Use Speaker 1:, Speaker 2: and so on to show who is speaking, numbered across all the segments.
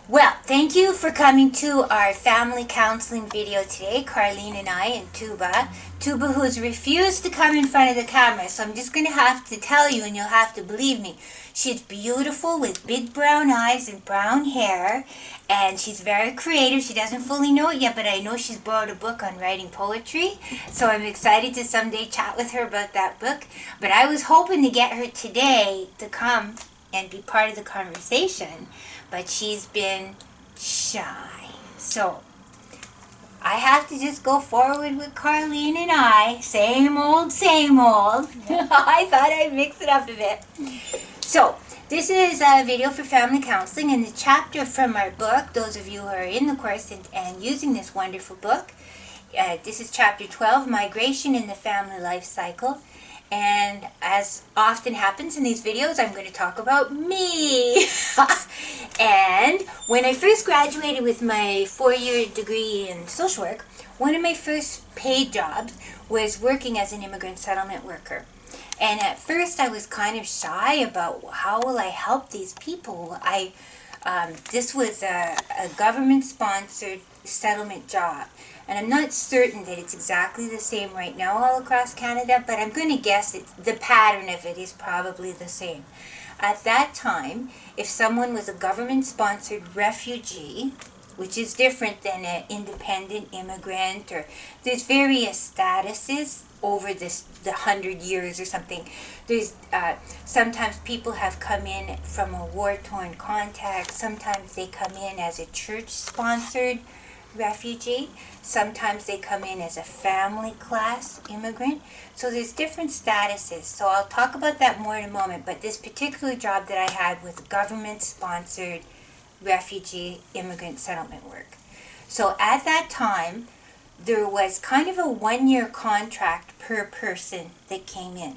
Speaker 1: Well, thank you for coming to our family counseling video today, Carlene and I and Tuba. Tuba, who's refused to come in front of the camera, so I'm just going to have to tell you and you'll have to believe me. She's beautiful with big brown eyes and brown hair, and she's very creative. She doesn't fully know it yet, but I know she's borrowed a book on writing poetry, so I'm excited to someday chat with her about that book. But I was hoping to get her today to come and be part of the conversation, but she's been shy. So I have to just go forward with Carlene and I. Same old, same old. I thought I'd mix it up a bit. So this is a video for family counseling, and the chapter from our book, those of you who are in the course and using this wonderful book, this is chapter 12, Migration in the Family Life Cycle. And as often happens in these videos, I'm going to talk about me. And when I first graduated with my 4-year degree in social work, one of my first paid jobs was working as an immigrant settlement worker. And at first I was kind of shy about how will I help these people. This was a government-sponsored settlement job. And I'm not certain that it's exactly the same right now all across Canada, but I'm going to guess the pattern of it is probably the same. At that time, if someone was a government-sponsored refugee, which is different than an independent immigrant, or there's various statuses over the 100 years or something. There's sometimes people have come in from a war-torn context. Sometimes they come in as a church-sponsored refugee. Sometimes they come in as a family class immigrant. So there's different statuses. So I'll talk about that more in a moment. But this particular job that I had was government-sponsored refugee immigrant settlement work. So at that time, there was kind of a 1-year contract per person that came in.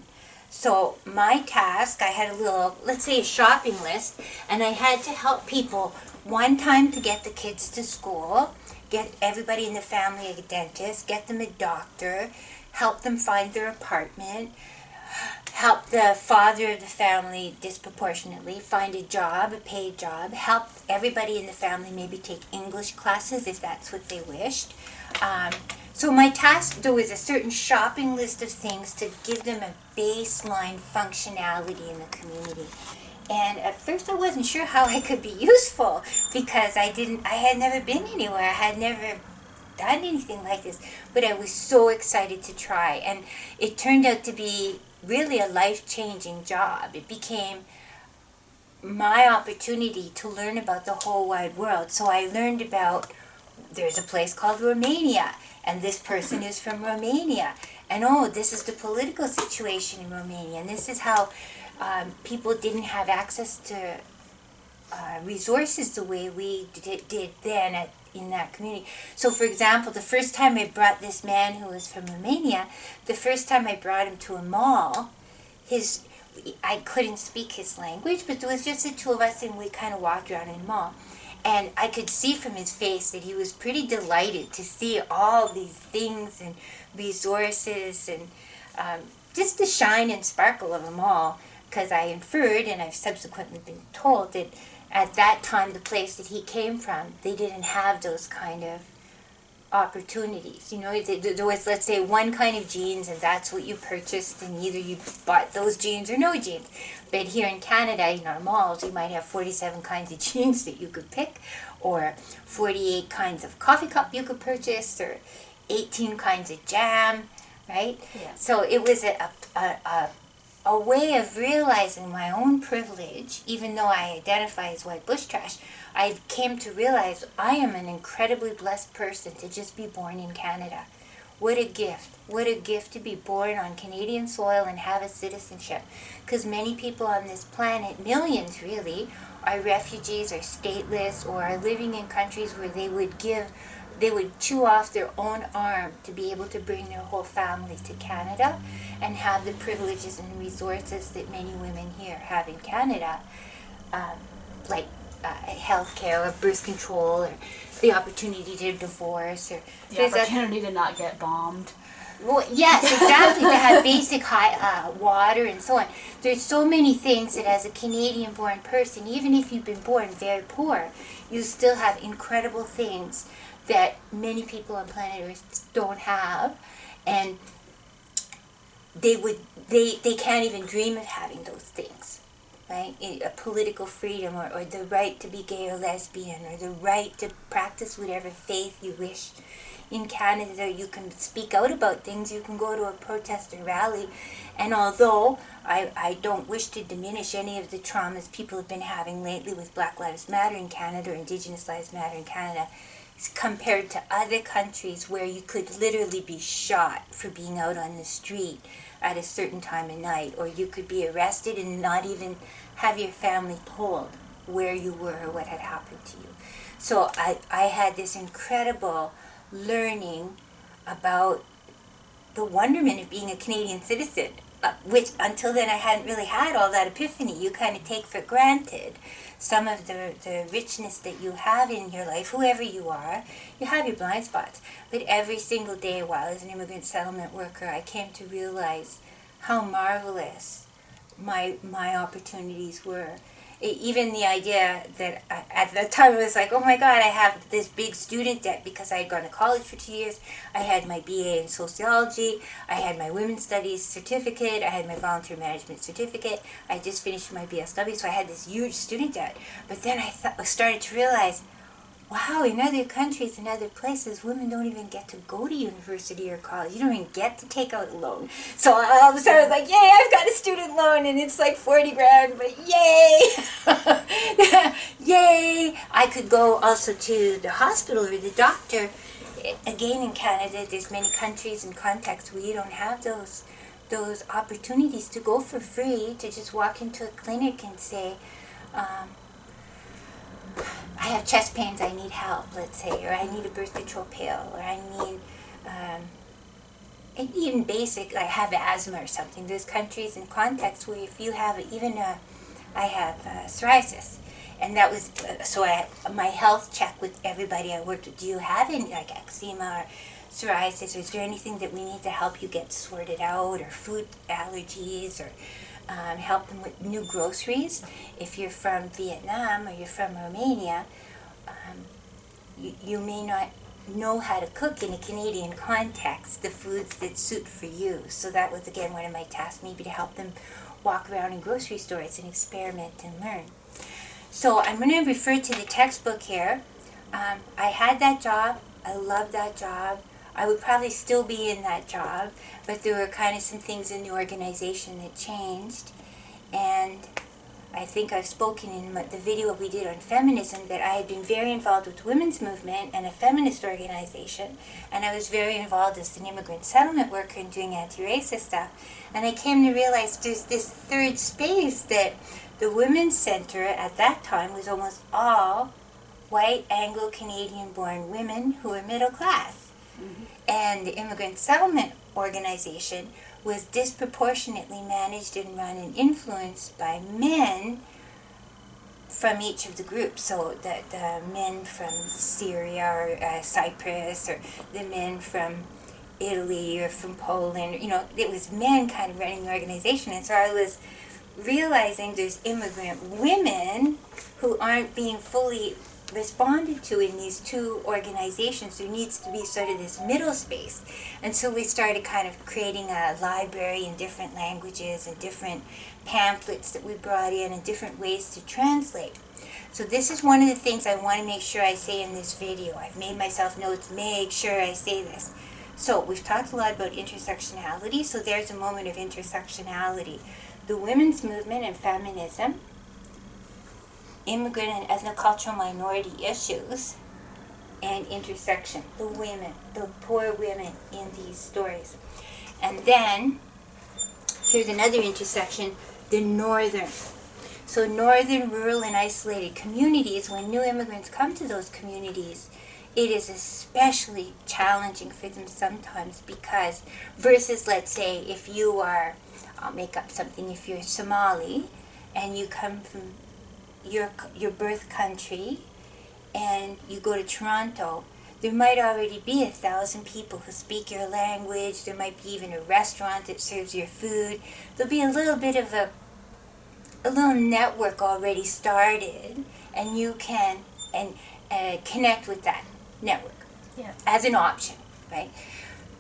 Speaker 1: So my task, I had a little, let's say a shopping list, and I had to help people one time to get the kids to school, get everybody in the family a dentist, get them a doctor, help them find their apartment, help the father of the family disproportionately find a job, a paid job, help everybody in the family maybe take English classes if that's what they wished. So my task, there was a certain shopping list of things to give them a baseline functionality in the community. And at first I wasn't sure how I could be useful because I had never been anywhere. I had never done anything like this. But I was so excited to try. And it turned out to be really a life-changing job. It became my opportunity to learn about the whole wide world. So I learned about, there's a place called Romania, and this person is from Romania. And oh, this is the political situation in Romania. And this is how people didn't have access to resources the way we did then in that community. So for example, the first time I brought this man who was from Romania, the first time I brought him to a mall, I couldn't speak his language, but there was just the two of us and we kind of walked around in the mall. And I could see from his face that he was pretty delighted to see all these things and resources and just the shine and sparkle of them all. Because I inferred, and I've subsequently been told, that at that time, the place that he came from, they didn't have those kind of opportunities. You know, there was, let's say, one kind of jeans, and that's what you purchased, and either you bought those jeans or no jeans. But here in Canada, in our malls, you might have 47 kinds of jeans that you could pick, or 48 kinds of coffee cup you could purchase, or 18 kinds of jam, right? Yeah. So it was a way of realizing my own privilege, even though I identify as white bush trash. I came to realize I am an incredibly blessed person to just be born in Canada. What a gift. What a gift to be born on Canadian soil and have a citizenship. Because many people on this planet, millions really, are refugees or stateless or are living in countries where they would chew off their own arm to be able to bring their whole family to Canada and have the privileges and resources that many women here have in Canada, like health care or birth control or the opportunity to divorce or
Speaker 2: the opportunity to not get bombed.
Speaker 1: Well, yes, exactly, to have basic water and so on. There's so many things that as a Canadian-born person, even if you've been born very poor, you still have incredible things that many people on planet Earth don't have, and they can't even dream of having those things, right? A political freedom, or the right to be gay or lesbian, or the right to practice whatever faith you wish. In Canada, you can speak out about things, you can go to a protest or rally, and although I don't wish to diminish any of the traumas people have been having lately with Black Lives Matter in Canada or Indigenous Lives Matter in Canada, compared to other countries where you could literally be shot for being out on the street at a certain time of night, or you could be arrested and not even have your family told where you were or what had happened to you. So I had this incredible learning about the wonderment of being a Canadian citizen, which until then I hadn't really had all that epiphany. You kind of take for granted some of the richness that you have in your life, whoever you are. You have your blind spots. But every single day while as an immigrant settlement worker, I came to realize how marvelous my opportunities were. Even the idea that at the time it was like, oh my God, I have this big student debt because I had gone to college for 2 years. I had my BA in sociology. I had my women's studies certificate. I had my volunteer management certificate. I had just finished my BSW, so I had this huge student debt. But then I started to realize, wow, in other countries and other places, women don't even get to go to university or college. You don't even get to take out a loan. So all of a sudden I was like, yay, I've got a student loan and it's like 40 grand, but yay! Yay! I could go also to the hospital or the doctor. Again, in Canada, there's many countries and contexts where you don't have those opportunities to go for free, to just walk into a clinic and say, I have chest pains, I need help, let's say, or I need a birth control pill, or I need, and even basic, I have asthma or something. There's countries and contexts where if you have I have psoriasis, and that was, so my health check with everybody I worked with, do you have any, like eczema or psoriasis, or is there anything that we need to help you get sorted out, or food allergies, or help them with new groceries. If you're from Vietnam or you're from Romania, you may not know how to cook in a Canadian context the foods that suit for you. So that was again one of my tasks, maybe to help them walk around in grocery stores and experiment and learn. So I'm going to refer to the textbook here. I had that job. I loved that job. I would probably still be in that job, but there were kind of some things in the organization that changed. And I think I've spoken in the video we did on feminism that I had been very involved with the women's movement and a feminist organization, and I was very involved as an immigrant settlement worker and doing anti-racist stuff. And I came to realize there's this third space, that the Women's Center at that time was almost all white Anglo-Canadian born women who were middle class. Mm-hmm. And the immigrant settlement organization was disproportionately managed and run and influenced by men from each of the groups. So the men from Syria or Cyprus, or the men from Italy or from Poland, it was men kind of running the organization. And so I was realizing there's immigrant women who aren't being fully responded to in these two organizations. There needs to be sort of this middle space. And so we started kind of creating a library in different languages and different pamphlets that we brought in and different ways to translate. So this is one of the things I want to make sure I say in this video. I've made myself notes, make sure I say this. So we've talked a lot about intersectionality, so there's a moment of intersectionality. The women's movement and feminism, immigrant and ethnocultural minority issues, and intersection, the women, the poor women in these stories. And then, here's another intersection, the northern. So northern, rural, and isolated communities, when new immigrants come to those communities, it is especially challenging for them sometimes because, versus, let's say, if you are, I'll make up something, if you're Somali, and you come from your birth country, and you go to Toronto, there might already be 1,000 people who speak your language. There might be even a restaurant that serves your food. There'll be a little bit of a little network already started, and you can connect with that network as an option, right?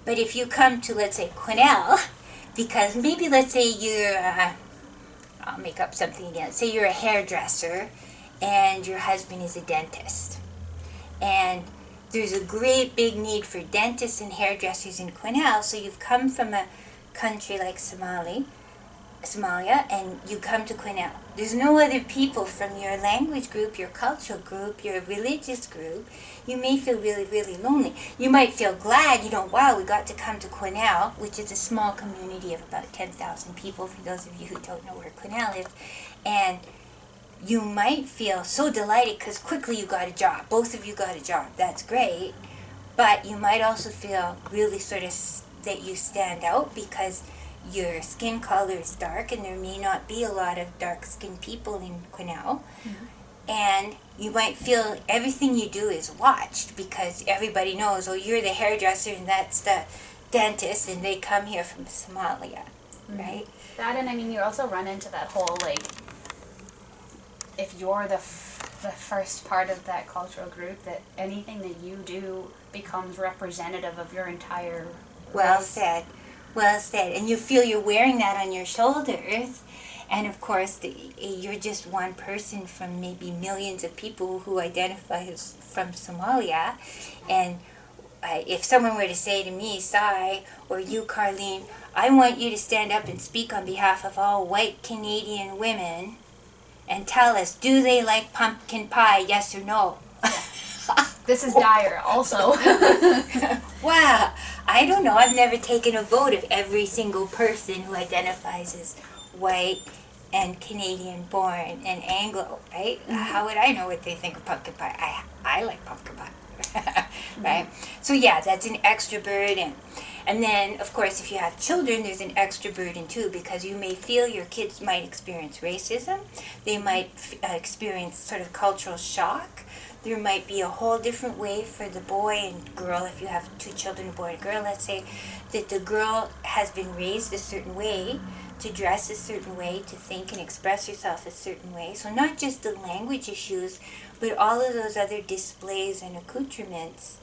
Speaker 1: But if you come to, let's say, Quesnel, because maybe, let's say you're, I'll make up something again. Say you're a hairdresser and your husband is a dentist. And there's a great big need for dentists and hairdressers in Quesnel, so you've come from a country like Somalia, and you come to Quesnel. There's no other people from your language group, your cultural group, your religious group. You may feel really, really lonely. You might feel glad, wow, we got to come to Quesnel, which is a small community of about 10,000 people, for those of you who don't know where Quesnel is. And you might feel so delighted because quickly you got a job. Both of you got a job. That's great. But you might also feel really sort of that you stand out because your skin color is dark and there may not be a lot of dark-skinned people in Quesnel. Mm-hmm. And you might feel everything you do is watched because everybody knows, oh, you're the hairdresser and that's the dentist and they come here from Somalia, mm-hmm. right?
Speaker 2: That, and I mean, you also run into that whole, like, if you're the first part of that cultural group, that anything that you do becomes representative of your entire
Speaker 1: Well
Speaker 2: race.
Speaker 1: said. Well said. And you feel you're wearing that on your shoulders. And of course, you're just one person from maybe millions of people who identify as from Somalia. And if someone were to say to me, Sai, or you, Carlene, I want you to stand up and speak on behalf of all white Canadian women and tell us, do they like pumpkin pie, yes or no?
Speaker 2: This is dire, also.
Speaker 1: Wow. I don't know. I've never taken a vote of every single person who identifies as white and Canadian born and Anglo, right? Mm-hmm. How would I know what they think of pumpkin pie? I like pumpkin pie, right? Mm-hmm. So yeah, that's an extra burden. And then, of course, if you have children, there's an extra burden too, because you may feel your kids might experience racism. They might experience sort of cultural shock. There might be a whole different way for the boy and girl, if you have two children, a boy and a girl, let's say, that the girl has been raised a certain way, to dress a certain way, to think and express herself a certain way. So not just the language issues, but all of those other displays and accoutrements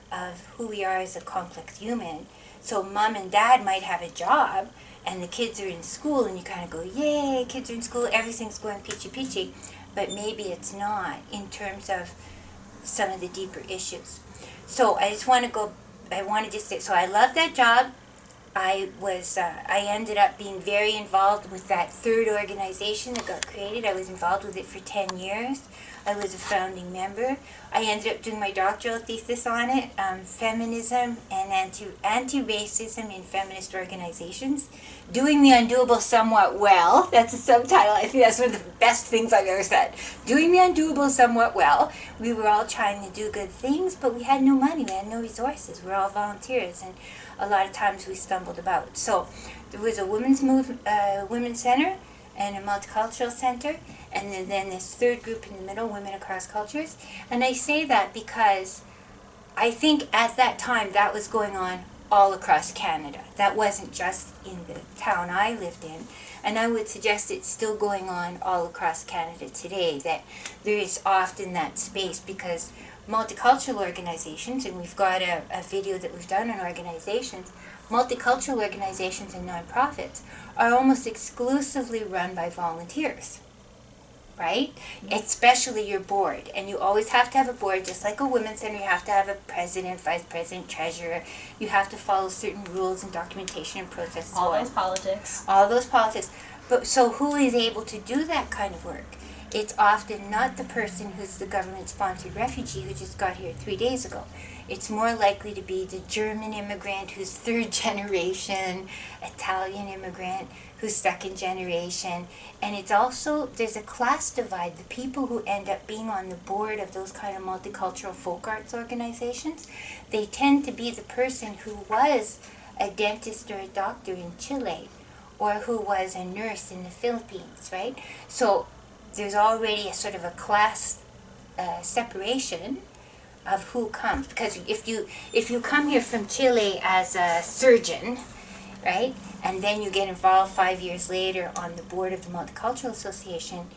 Speaker 1: of who we are as a complex human. So mom and dad might have a job, and the kids are in school, and you kind of go, yay, kids are in school, everything's going peachy-peachy. But maybe it's not in terms of some of the deeper issues. So I wanted to say, so I love that job. I ended up being very involved with that third organization that got created. I was involved with it for 10 years. I was a founding member. I ended up doing my doctoral thesis on it, feminism and anti-racism in feminist organizations. Doing the undoable somewhat well. That's a subtitle. I think that's one of the best things I've ever said. Doing the undoable somewhat well. We were all trying to do good things, but we had no money. We had no resources. We were all volunteers, and a lot of times we stumbled about. So there was a women's center and a multicultural center, and then this third group in the middle, Women Across Cultures. And I say that because I think at that time that was going on all across Canada. That wasn't just in the town I lived in. And I would suggest it's still going on all across Canada today, that there is often that space, because multicultural organizations, and we've got a video that we've done on organizations, multicultural organizations and nonprofits are almost exclusively run by volunteers, right? Especially your board. And you always have to have a board, just like a women's center. You have to have a president, vice president, treasurer. You have to follow certain rules and documentation and processes.
Speaker 2: All those politics.
Speaker 1: All those politics. But so who is able to do that kind of work? It's often not the person who's the government-sponsored refugee who just got here 3 days ago. It's more likely to be the German immigrant who's third generation, Italian immigrant who's second generation. And it's also, there's a class divide. The people who end up being on the board of those kind of multicultural folk arts organizations, they tend to be the person who was a dentist or a doctor in Chile, or who was a nurse in the Philippines, right? So there's already a sort of a class separation of who comes. Because if you come here from Chile as a surgeon, right, and then you get involved 5 years later on the board of the Multicultural Association,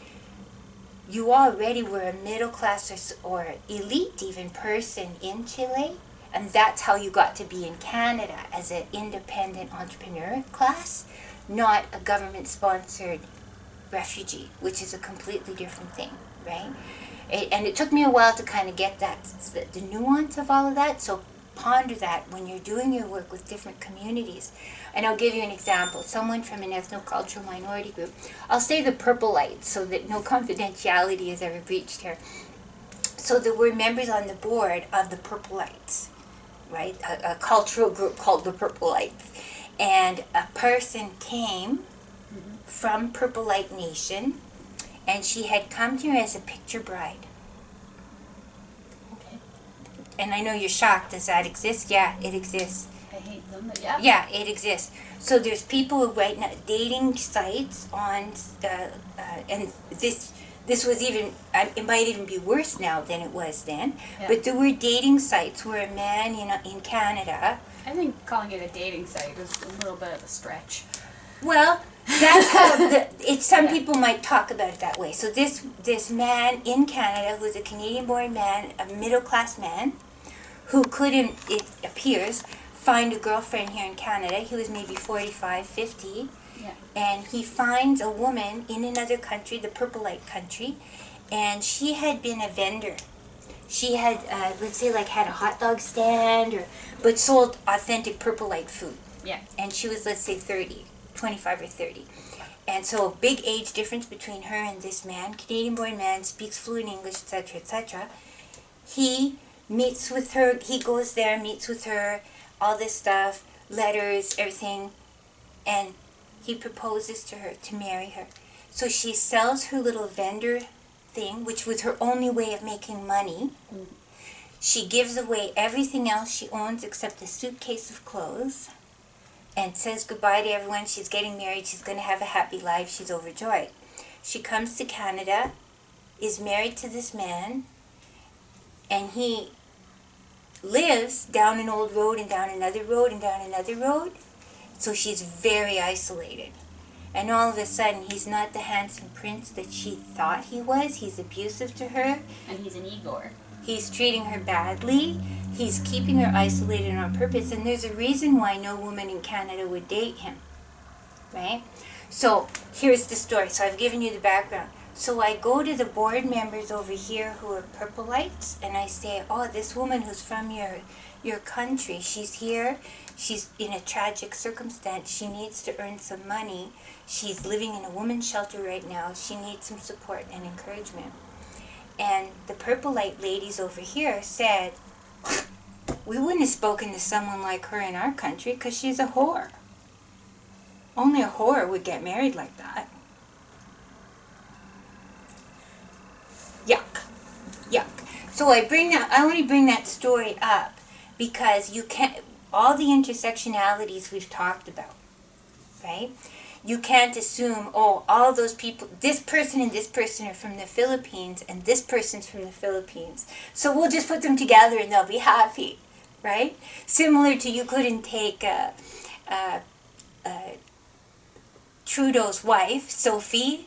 Speaker 1: you already were a middle class or elite even person in Chile, and that's how you got to be in Canada as an independent entrepreneur class, not a government sponsored refugee, which is a completely different thing, right? And it took me a while to kind of get that, the nuance of all of that. So ponder that when you're doing your work with different communities. And I'll give you an example. Someone from an ethnocultural minority group, I'll say the Purpleites so that no confidentiality is ever breached here. So there were members on the board of the Purpleites, right? A cultural group called the Purpleites. And a person came from Purpleite Nation, and she had come here as a picture bride.
Speaker 2: Okay.
Speaker 1: And I know you're shocked. Does that exist? Yeah, it exists.
Speaker 2: I hate them, but yeah.
Speaker 1: Yeah, it exists. So there's people right now dating sites on, and this was even, it might even be worse now than it was then.
Speaker 2: Yeah.
Speaker 1: But there were dating sites where a man in Canada.
Speaker 2: I think calling it a dating site is a little bit of a stretch.
Speaker 1: Well, that's how some
Speaker 2: Yeah.
Speaker 1: people might talk about it that way. So this man in Canada, who was a Canadian-born man, a middle-class man, who couldn't, it appears, find a girlfriend here in Canada. He was maybe 45, 50.
Speaker 2: Yeah.
Speaker 1: And he finds a woman in another country, the Purpleite country, and she had been a vendor. She had, let's say, like had a hot dog stand, but sold authentic Purpleite food.
Speaker 2: Yeah.
Speaker 1: And she was, let's say, 30, 25 or 30. And so big age difference between her and this man, Canadian-born man, speaks fluent English, etc., etc. He meets with her, he goes there, meets with her, all this stuff, letters, everything, and he proposes to her to marry her. So she sells her little vendor thing, which was her only way of making money.
Speaker 2: Mm.
Speaker 1: She gives away everything else she owns except a suitcase of clothes and says goodbye to everyone. She's getting married. She's going to have a happy life. She's overjoyed. She comes to Canada, is married to this man, and he lives down an old road and down another road and down another road. So she's very isolated. And all of a sudden, he's not the handsome prince that she thought he was. He's abusive to her.
Speaker 2: And he's an Igor.
Speaker 1: He's treating her badly. He's keeping her isolated on purpose. And there's a reason why no woman in Canada would date him. Right? So here's the story. So I've given you the background. So I go to the board members over here who are Purpleites, and I say, oh, this woman who's from your country, she's here. She's in a tragic circumstance. She needs to earn some money. She's living in a woman's shelter right now. She needs some support and encouragement. And the Purpleite ladies over here said, we wouldn't have spoken to someone like her in our country because she's a whore. Only a whore would get married like that. Yuck. Yuck. So I only bring that story up because you can't, all the intersectionalities we've talked about, right? You can't assume, oh, all those people, this person and this person are from the Philippines and this person's from the Philippines. So we'll just put them together and they'll be happy, right? Similar to you couldn't take Trudeau's wife, Sophie,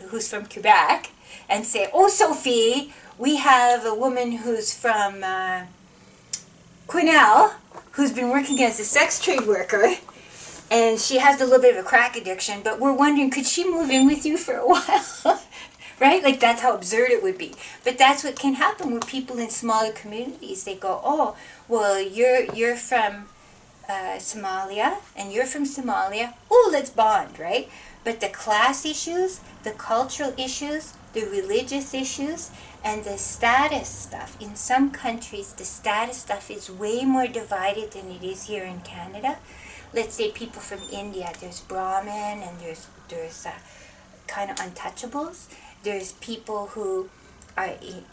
Speaker 1: who's from Quebec, and say, oh, Sophie, we have a woman who's from Quesnel, who's been working as a sex trade worker, and she has a little bit of a crack addiction, but we're wondering, could she move in with you for a while? Right? Like, that's how absurd it would be. But that's what can happen with people in smaller communities. They go, oh, well, you're from Somalia, and you're from Somalia. Oh, let's bond, right? But the class issues, the cultural issues, the religious issues, and the status stuff. In some countries, the status stuff is way more divided than it is here in Canada. Let's say people from India, there's Brahmin, and there's kind of untouchables. There's people who are,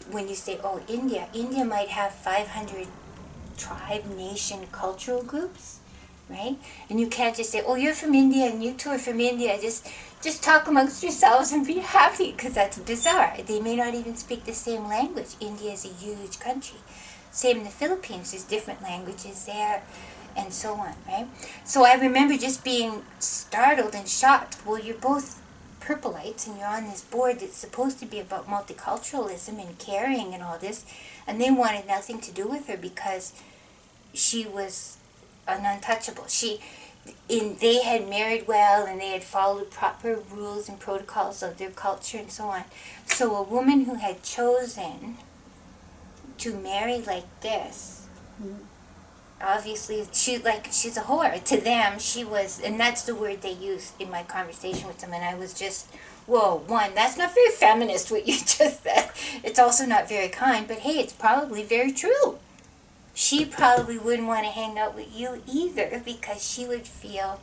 Speaker 1: when you say, oh, India might have 500 tribe, nation, cultural groups. right? And you can't just say, oh, you're from India and you two are from India. Just talk amongst yourselves and be happy, because that's bizarre. They may not even speak the same language. India is a huge country. Same in the Philippines, there's different languages there, and so on, right? So I remember just being startled and shocked. Well, you're both purplites and you're on this board that's supposed to be about multiculturalism and caring and all this, and they wanted nothing to do with her because she was an untouchable. They had married well and they had followed proper rules and protocols of their culture and so on. So a woman who had chosen to marry like this, obviously she's a whore to them. She was, and that's the word they used in my conversation with them. And I was just, whoa, one, that's not very feminist what you just said. It's also not very kind, but hey, it's probably very true. She probably wouldn't want to hang out with you either because she would feel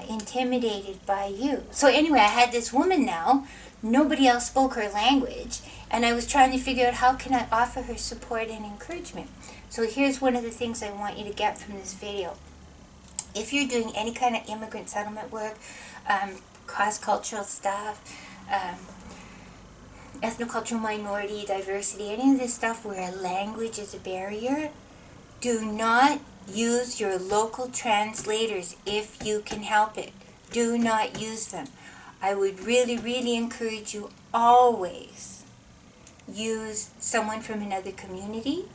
Speaker 1: intimidated by you. So anyway, I had this woman now. Nobody else spoke her language, and I was trying to figure out how can I offer her support and encouragement. So here's one of the things I want you to get from this video. If you're doing any kind of immigrant settlement work, cross-cultural stuff, ethnocultural minority, diversity, any of this stuff where language is a barrier, do not use your local translators if you can help it. Do not use them. I would really, really encourage you always use someone from another community,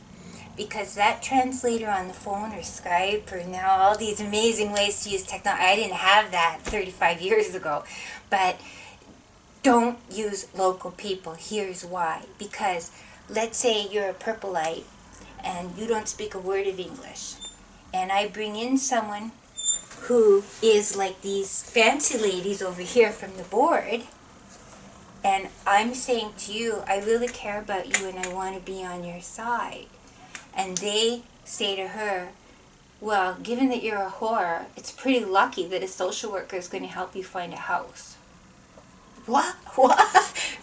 Speaker 1: because that translator on the phone or Skype or now all these amazing ways to use technology, I didn't have that 35 years ago, but don't use local people. Here's why. Because let's say you're a purpleite and you don't speak a word of English, and I bring in someone who is like these fancy ladies over here from the board, and I'm saying to you, I really care about you and I want to be on your side. And they say to her, well, given that you're a whore, it's pretty lucky that a social worker is going to help you find a house. What?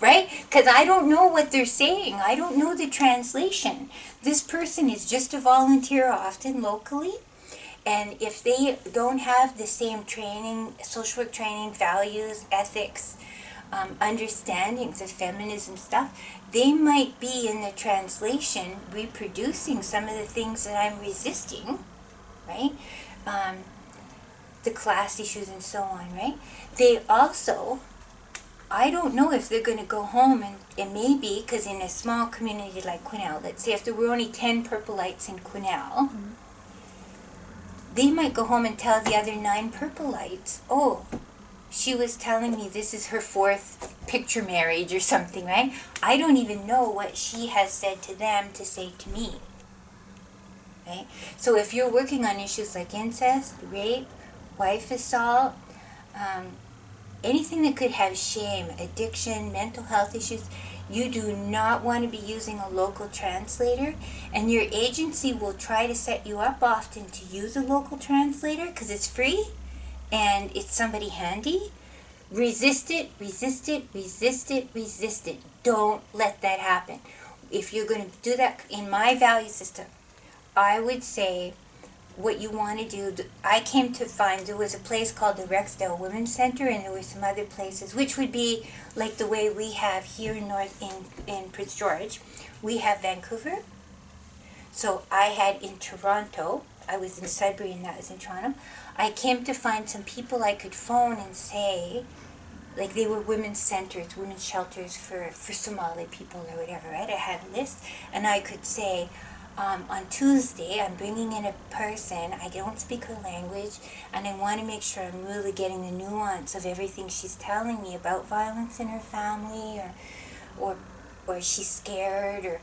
Speaker 1: Right? Because I don't know what they're saying. I don't know the translation. This person is just a volunteer often locally. And if they don't have the same training, social work training, values, ethics, understandings of feminism stuff, they might be in the translation reproducing some of the things that I'm resisting, right? The class issues and so on, right? They also, I don't know if they're going to go home and maybe, because in a small community like Quesnel, let's say if there were only 10 purpleites in Quesnel, they might go home and tell the other 9 purpleites, oh, she was telling me this is her 4th picture marriage or something, right? I don't even know what she has said to them to say to me, right? So if you're working on issues like incest, rape, wife assault, anything that could have shame, addiction, mental health issues, you do not want to be using a local translator, and your agency will try to set you up often to use a local translator because it's free and it's somebody handy. Resist it, resist it, resist it, resist it. Don't let that happen. If you're going to do that in my value system, I would say what you want to do, I came to find there was a place called the Rexdale Women's Center, and there were some other places, which would be like the way we have here in Prince George. We have Vancouver. So I had in Toronto, I was in Sudbury and that was in Toronto. I came to find some people I could phone and say, like they were women's centers, women's shelters for Somali people or whatever, right? I had a list, and I could say, on Tuesday, I'm bringing in a person, I don't speak her language, and I want to make sure I'm really getting the nuance of everything she's telling me about violence in her family, or she's scared,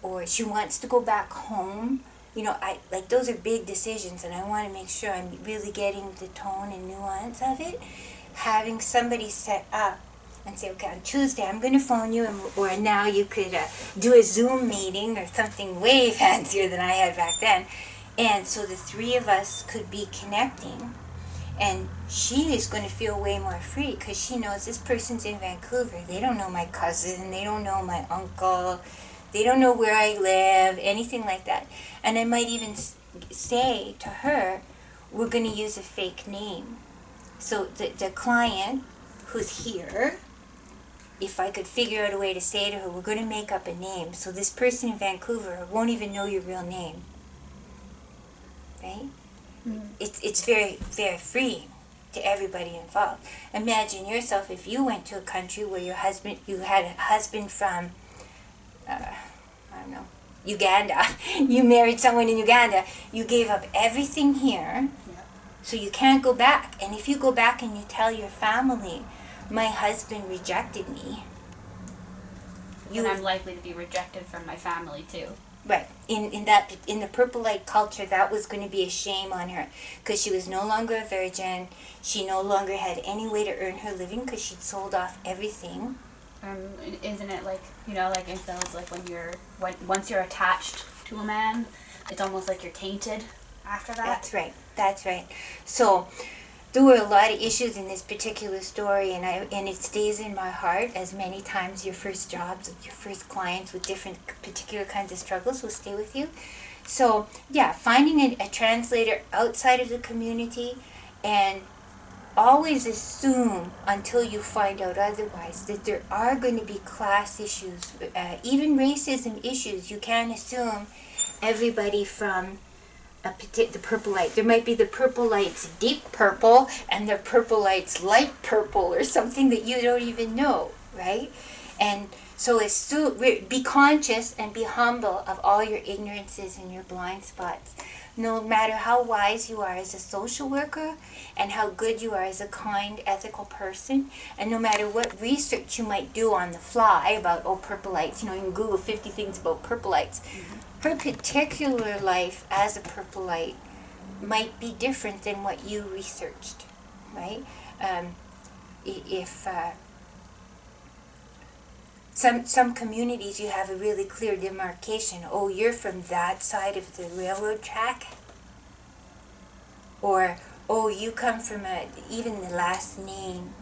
Speaker 1: or she wants to go back home. You know, like those are big decisions, and I want to make sure I'm really getting the tone and nuance of it. Having somebody set up and say, okay, on Tuesday I'm going to phone you, or now you could do a Zoom meeting or something way fancier than I had back then. And so the 3 of us could be connecting, and she is going to feel way more free because she knows this person's in Vancouver. They don't know my cousin, they don't know my uncle, they don't know where I live, anything like that. And I might even say to her, we're going to use a fake name. So the client who's here, if I could figure out a way to say to her, we're going to make up a name. So this person in Vancouver won't even know your real name. Right?
Speaker 2: Mm.
Speaker 1: It's very, very freeing to everybody involved. Imagine yourself if you went to a country where you had a husband from, I don't know, Uganda. You married someone in Uganda. You gave up everything here, so you can't go back. And if you go back and you tell your family, my husband rejected me,
Speaker 2: then I'm likely to be rejected from my family too.
Speaker 1: Right. In the purple light culture, that was going to be a shame on her, because she was no longer a virgin. She no longer had any way to earn her living because she'd sold off everything.
Speaker 2: Isn't it like, like in films, like once you're attached to a man, it's almost like you're tainted after that?
Speaker 1: That's right. So there were a lot of issues in this particular story, and it stays in my heart, as many times your first jobs, your first clients with different particular kinds of struggles will stay with you. So yeah, finding a translator outside of the community, and always assume until you find out otherwise that there are going to be class issues, even racism issues. You can't assume everybody from the purple light. There might be the purple lights deep purple and the purple lights light purple, or something that you don't even know, right? And so be conscious and be humble of all your ignorances and your blind spots. No matter how wise you are as a social worker, and how good you are as a kind, ethical person, and no matter what research you might do on the fly about, purple lights, you can Google 50 things about purple lights. Mm-hmm. Her particular life as a purple light might be different than what you researched, right? If some communities, you have a really clear demarcation. Oh, you're from that side of the railroad track, or oh, you come from even the last name.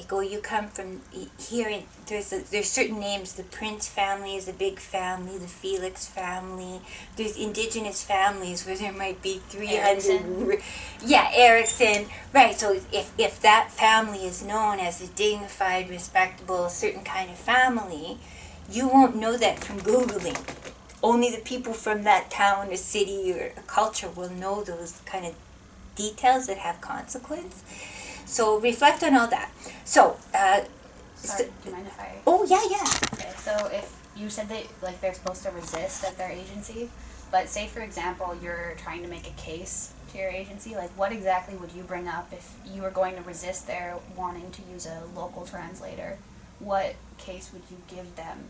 Speaker 1: You come from here. There's certain names. The Prince family is a big family. The Felix family. There's indigenous families where there might be 300. Yeah, Erickson. Right. So if that family is known as a dignified, respectable, certain kind of family, you won't know that from Googling. Only the people from that town or city or culture will know those kind of details that have consequence. So reflect on all that. So,
Speaker 2: sorry, do you mind if I?
Speaker 1: Oh, yeah.
Speaker 2: Okay, so if you said that they're supposed to resist at their agency, but say for example you're trying to make a case to your agency, what exactly would you bring up if you were going to resist their wanting to use a local translator? What case would you give them?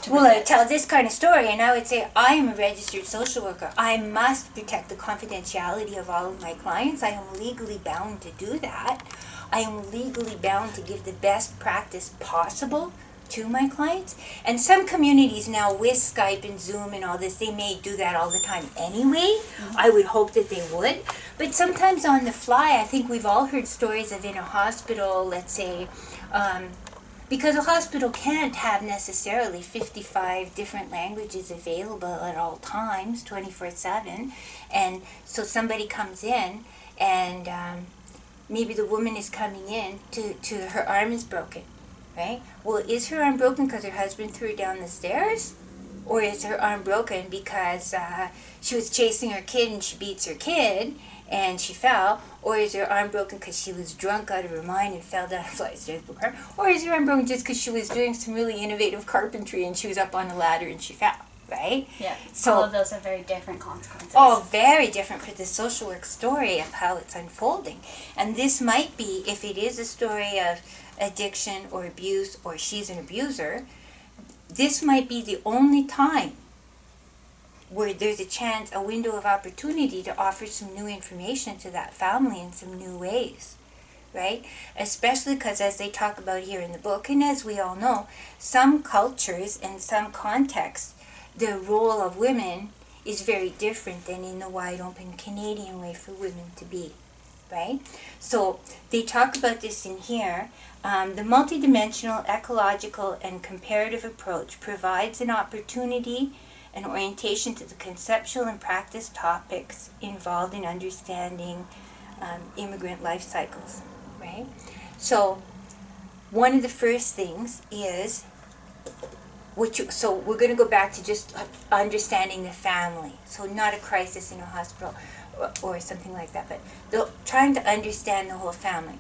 Speaker 2: Well,
Speaker 1: I tell this kind of story, and I would say, I am a registered social worker. I must protect the confidentiality of all of my clients. I am legally bound to do that. I am legally bound to give the best practice possible to my clients. And some communities now, with Skype and Zoom and all this, they may do that all the time anyway. Mm-hmm. I would hope that they would. But sometimes on the fly, I think we've all heard stories of in a hospital, let's say, because a hospital can't have necessarily 55 different languages available at all times, 24/7. And so somebody comes in, and maybe the woman is coming in to her arm is broken, right? Well, is her arm broken because her husband threw her down the stairs? Or is her arm broken because she was chasing her kid and she beats her kid and she fell? Or is her arm broken because she was drunk out of her mind and fell down a flight of stairs? Or is her arm broken just because she was doing some really innovative carpentry and she was up on a ladder and she fell, right?
Speaker 2: Yeah, so all of those have very different consequences.
Speaker 1: Oh, very different for the social work story of how it's unfolding. And this might be, if it is a story of addiction or abuse, or she's an abuser, this might be the only time where there's a chance, a window of opportunity to offer some new information to that family in some new ways, right? Especially because, as they talk about here in the book, and as we all know, some cultures and some contexts, the role of women is very different than in the wide open Canadian way for women to be, right? So they talk about this in here. The multidimensional, ecological, and comparative approach provides an opportunity an orientation to the conceptual and practice topics involved in understanding immigrant life cycles, right? So one of the first things is, so we're going to go back to just understanding the family. So not a crisis in a hospital or something like that, but trying to understand the whole family.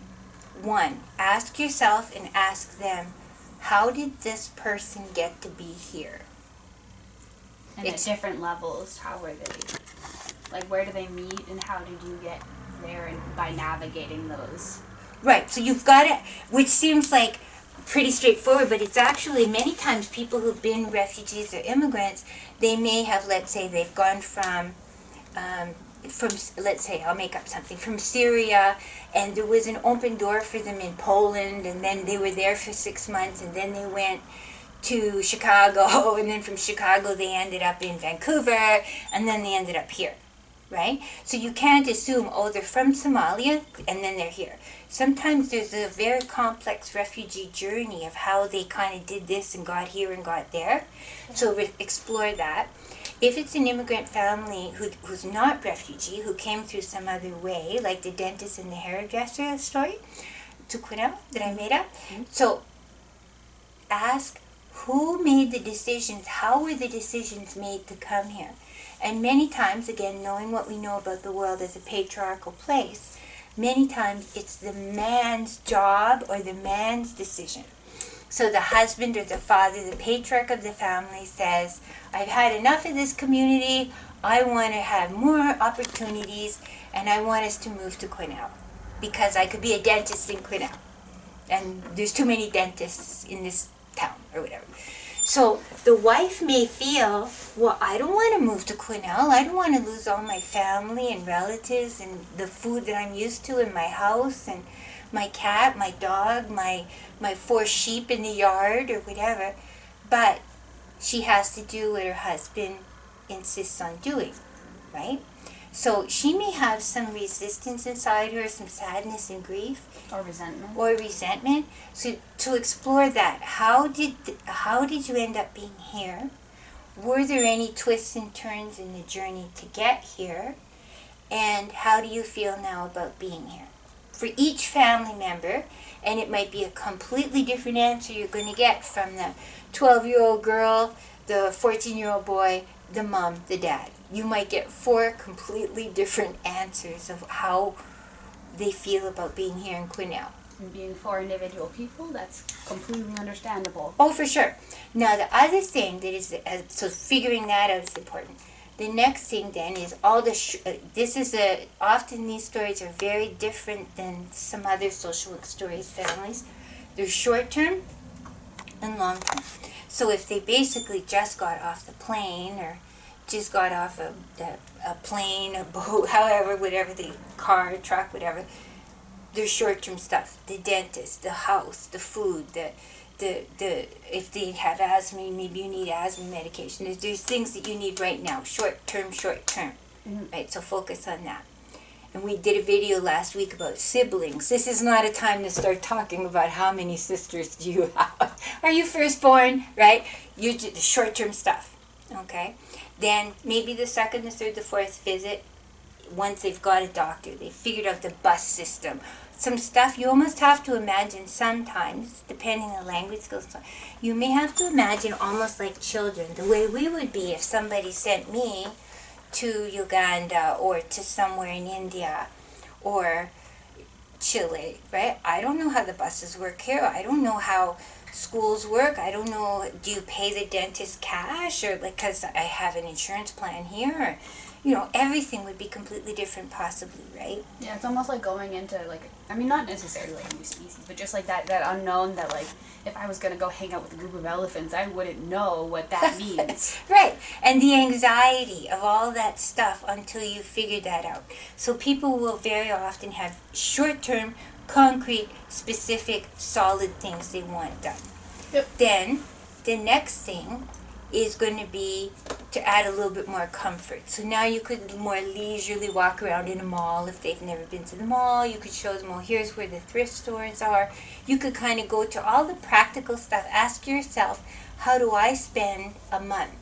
Speaker 1: One, ask yourself and ask them, how did this person get to be here?
Speaker 2: And at different levels, how were they? Like, where do they meet and how did you get there, and by navigating those?
Speaker 1: Right, so you've got it, which seems like pretty straightforward, but it's actually many times people who've been refugees or immigrants, they may have, let's say, they've gone from let's say, I'll make up something, from Syria, and there was an open door for them in Poland, and then they were there for 6 months, and then they went to Chicago, and then from Chicago they ended up in Vancouver, and then they ended up here, right? So you can't assume, oh, they're from Somalia, and then they're here. Sometimes there's a very complex refugee journey of how they kind of did this and got here and got there. So explore that. If it's an immigrant family who's not refugee, who came through some other way, like the dentist and the hairdresser story, Tukwina, that I made up. Mm-hmm. So ask, who made the decisions? How were the decisions made to come here? And many times, again, knowing what we know about the world as a patriarchal place, many times it's the man's job or the man's decision. So the husband or the father, the patriarch of the family says, I've had enough of this community, I want to have more opportunities, and I want us to move to Quesnel, because I could be a dentist in Quesnel. And there's too many dentists in this town, or whatever. So the wife may feel, well, I don't want to move to Quesnel. I don't want to lose all my family and relatives and the food that I'm used to in my house and my cat, my dog, my 4 sheep in the yard or whatever. But she has to do what her husband insists on doing, right? So she may have some resistance inside her, some sadness and grief. Or resentment. So to explore that, how did you end up being here? Were there any twists and turns in the journey to get here? And how do you feel now about being here? For each family member, and it might be a completely different answer you're going to get from the 12-year-old girl, the 14-year-old boy, the mom, the dad. You might get 4 completely different answers of how they feel about being here in Quesnel.
Speaker 2: And being 4 individual people, that's completely understandable.
Speaker 1: Oh, for sure. Now, the other thing that is, so figuring that out is important. The next thing then is all the, often these stories are very different than some other social work stories, families. They're short-term and long-term. So if they basically just got off the plane or just got off a plane, a boat, however, whatever, the car, truck, whatever, there's short-term stuff. The dentist, the house, the food, the if they have asthma, maybe you need asthma medication. There's things that you need right now, short-term, mm-hmm. Right? So focus on that. And we did a video last week about siblings. This is not a time to start talking about how many sisters do you have. Are you firstborn, right? You do the short-term stuff, okay? Then maybe the second, the third, the fourth visit, once they've got a doctor, they figured out the bus system. Some stuff you almost have to imagine sometimes, depending on language skills, you may have to imagine almost like children, the way we would be if somebody sent me to Uganda or to somewhere in India or Chile, right? I don't know how the buses work here. I don't know how schools work. I don't know, do you pay the dentist cash or like, because I have an insurance plan here? Or, you know, everything would be completely different possibly, right?
Speaker 2: Yeah, it's almost like going into, like, I mean, not necessarily like a new species, but just like that unknown that, like, if I was going to go hang out with a group of elephants, I wouldn't know what that means.
Speaker 1: Right. And the anxiety of all that stuff until you figure that out. So people will very often have short-term, concrete, specific, solid things they want done.
Speaker 2: Yep.
Speaker 1: Then the next thing is going to be to add a little bit more comfort. So now you could more leisurely walk around in a mall if they've never been to the mall. You could show them, well, here's where the thrift stores are. You could kind of go to all the practical stuff. Ask yourself, how do I spend a month?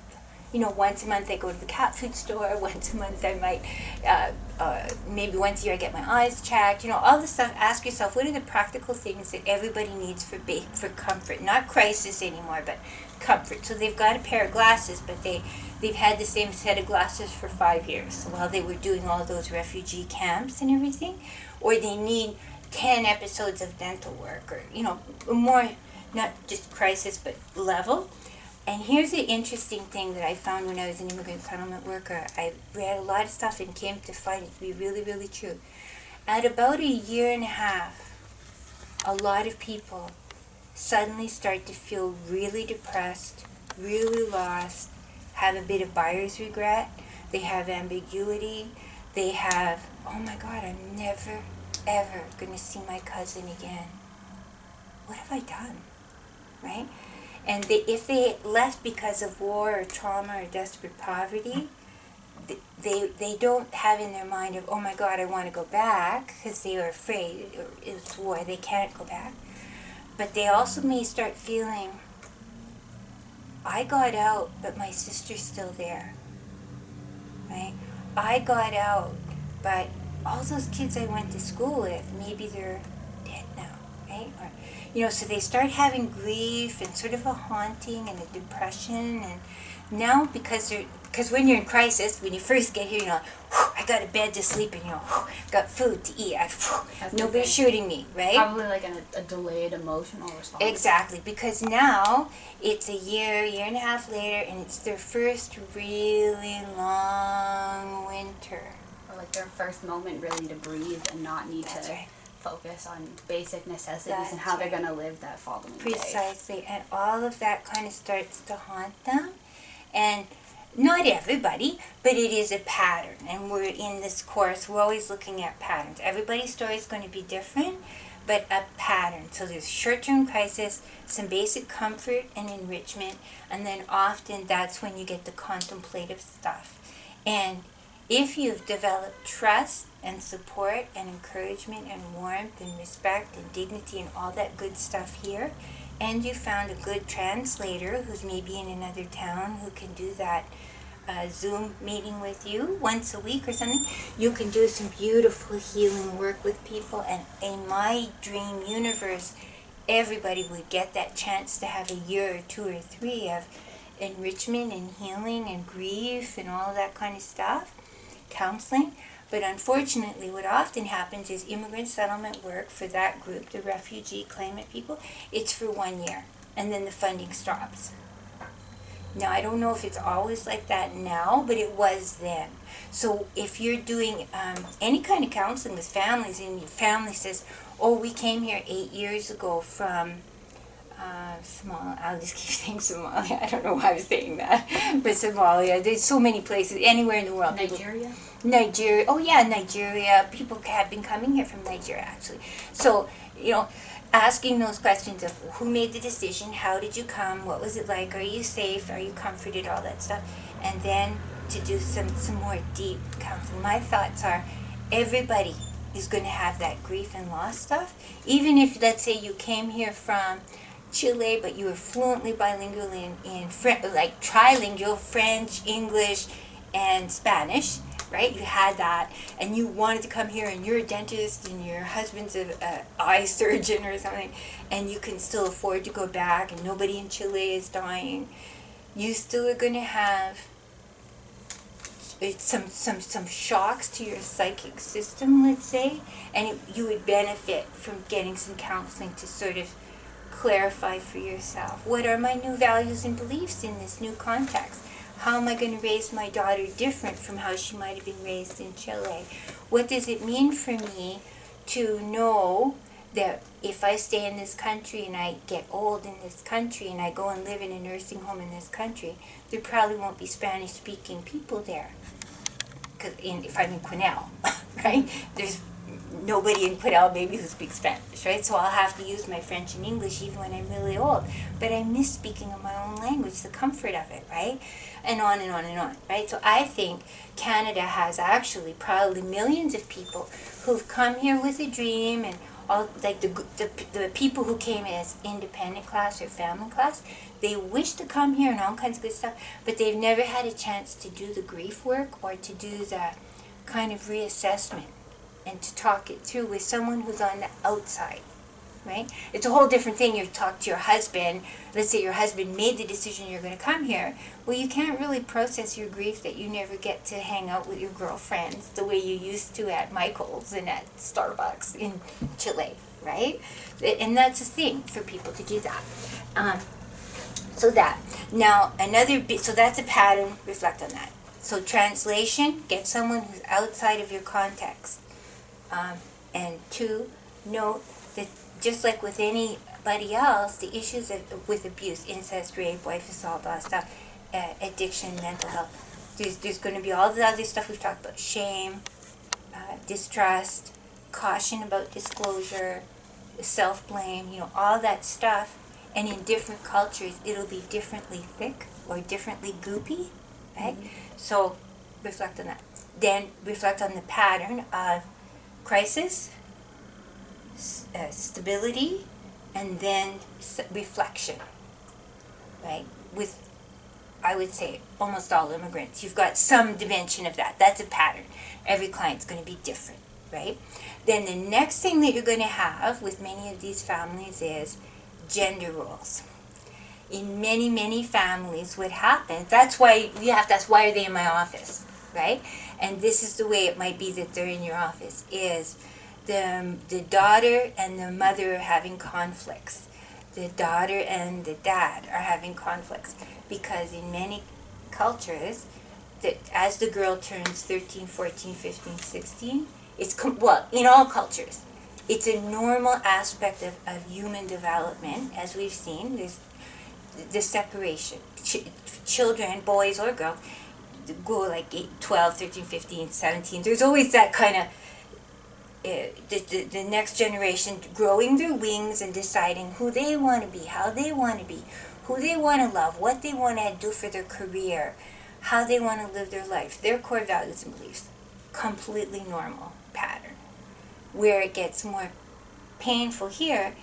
Speaker 1: You know, once a month I go to the cat food store. Once a month I might, maybe once a year I get my eyes checked. You know, all this stuff. Ask yourself, what are the practical things that everybody needs for comfort? Not crisis anymore, but comfort. So they've got a pair of glasses, but they've had the same set of glasses for 5 years while they were doing all those refugee camps and everything. Or they need 10 episodes of dental work, or, you know, more, not just crisis, but level. And here's the interesting thing that I found when I was an immigrant settlement worker. I read a lot of stuff and came to find it to be really, really true. At about a year and a half, a lot of people suddenly start to feel really depressed, really lost, have a bit of buyer's regret. They have ambiguity. They have, oh my God, I'm never, ever going to see my cousin again. What have I done? Right? And if they left because of war or trauma or desperate poverty, they don't have in their mind of, oh my God, I want to go back, because they are afraid, or it's war, they can't go back. But they also may start feeling, I got out, but my sister's still there. Right? I got out, but all those kids I went to school with, maybe they're dead now, right? Or, you know, so they start having grief and sort of a haunting and a depression. And now, because when you're in crisis, when you first get here, you know, I got a bed to sleep in, you know, got food to eat, nobody's shooting me, right?
Speaker 2: Probably like a delayed emotional response.
Speaker 1: Exactly, because now it's a year and a half later, and it's their first really long winter.
Speaker 2: Or like their first moment really to breathe and not need
Speaker 1: That's
Speaker 2: to
Speaker 1: right.
Speaker 2: focus on basic necessities
Speaker 1: That's
Speaker 2: and how they're
Speaker 1: right.
Speaker 2: going to live that following day.
Speaker 1: Precisely, and all of that kind of starts to haunt them. And not everybody, but it is a pattern. And we're in this course, we're always looking at patterns. Everybody's story is going to be different, but a pattern. So there's short-term crisis, some basic comfort and enrichment, and then often that's when you get the contemplative stuff. And if you've developed trust and support and encouragement and warmth and respect and dignity and all that good stuff here, and you found a good translator who's maybe in another town who can do that Zoom meeting with you once a week or something, you can do some beautiful healing work with people. And in my dream universe, everybody would get that chance to have a year or 2 or 3 of enrichment and healing and grief and all that kind of stuff, counseling. But unfortunately, what often happens is immigrant settlement work for that group, the refugee claimant people, it's for 1 year, and then the funding stops. Now, I don't know if it's always like that now, but it was then. So if you're doing any kind of counseling with families, and your family says, oh, we came here 8 years ago from Somalia. I'll just keep saying Somalia. I don't know why I was saying that. But Somalia, there's so many places, anywhere in the world.
Speaker 2: Nigeria?
Speaker 1: Nigeria. Oh, yeah, Nigeria. People have been coming here from Nigeria, actually. So, you know, asking those questions of who made the decision, how did you come, what was it like, are you safe, are you comforted, all that stuff. And then to do some more deep counseling. My thoughts are everybody is going to have that grief and loss stuff. Even if, let's say, you came here from Chile, but you were fluently bilingual in like trilingual, French, English, and Spanish, right? You had that, and you wanted to come here, and you're a dentist, and your husband's an eye surgeon or something, and you can still afford to go back, and nobody in Chile is dying. You still are going to have some shocks to your psychic system, let's say, and you would benefit from getting some counseling to sort of clarify for yourself, what are my new values and beliefs in this new context? How am I going to raise my daughter different from how she might have been raised in Chile? What does it mean for me to know that if I stay in this country and I get old in this country and I go and live in a nursing home in this country, there probably won't be Spanish-speaking people there. Because if I'm in Quesnel, right, there's nobody in Quesnel maybe who speaks Spanish, right? So I'll have to use my French and English even when I'm really old. But I miss speaking in my own language, the comfort of it, right? And on and on and on, right? So I think Canada has actually probably millions of people who've come here with a dream and all like the people who came as independent class or family class, they wish to come here and all kinds of good stuff, but they've never had a chance to do the grief work or to do the kind of reassessment and to talk it through with someone who's on the outside, right? It's a whole different thing. You talk to your husband. Let's say your husband made the decision you're going to come here. Well, you can't really process your grief that you never get to hang out with your girlfriends the way you used to at Michael's and at Starbucks in Chile, right? And that's a thing for people to do that. So that. Now, so that's a pattern, reflect on that. So translation, get someone who's outside of your context. And 2, note that just like with anybody else, the issues with abuse, incest, rape, wife assault, all that stuff, addiction, mental health, there's going to be all the other stuff we've talked about, shame, distrust, caution about disclosure, self-blame, all that stuff. And in different cultures, it'll be differently thick or differently goopy, right? Mm-hmm. So reflect on that. Then reflect on the pattern of crisis, stability, and then reflection, right? With, I would say, almost all immigrants, you've got some dimension of that. That's a pattern. Every client's going to be different, right? Then the next thing that you're going to have with many of these families is gender roles. In many, many families, what happens, that's why you have to ask, why are they in my office, right? And this is the way it might be that they're in your office, is the daughter and the mother are having conflicts. The daughter and the dad are having conflicts. Because in many cultures, that as the girl turns 13, 14, 15, 16, in all cultures, it's a normal aspect of human development, as we've seen. There's the separation. Children, boys or girls, go like 8, 12, 13, 15, 17. There's always that kind of, the next generation growing their wings and deciding who they want to be, how they want to be, who they want to love, what they want to do for their career, how they want to live their life, their core values and beliefs. Completely normal pattern. Where it gets more painful here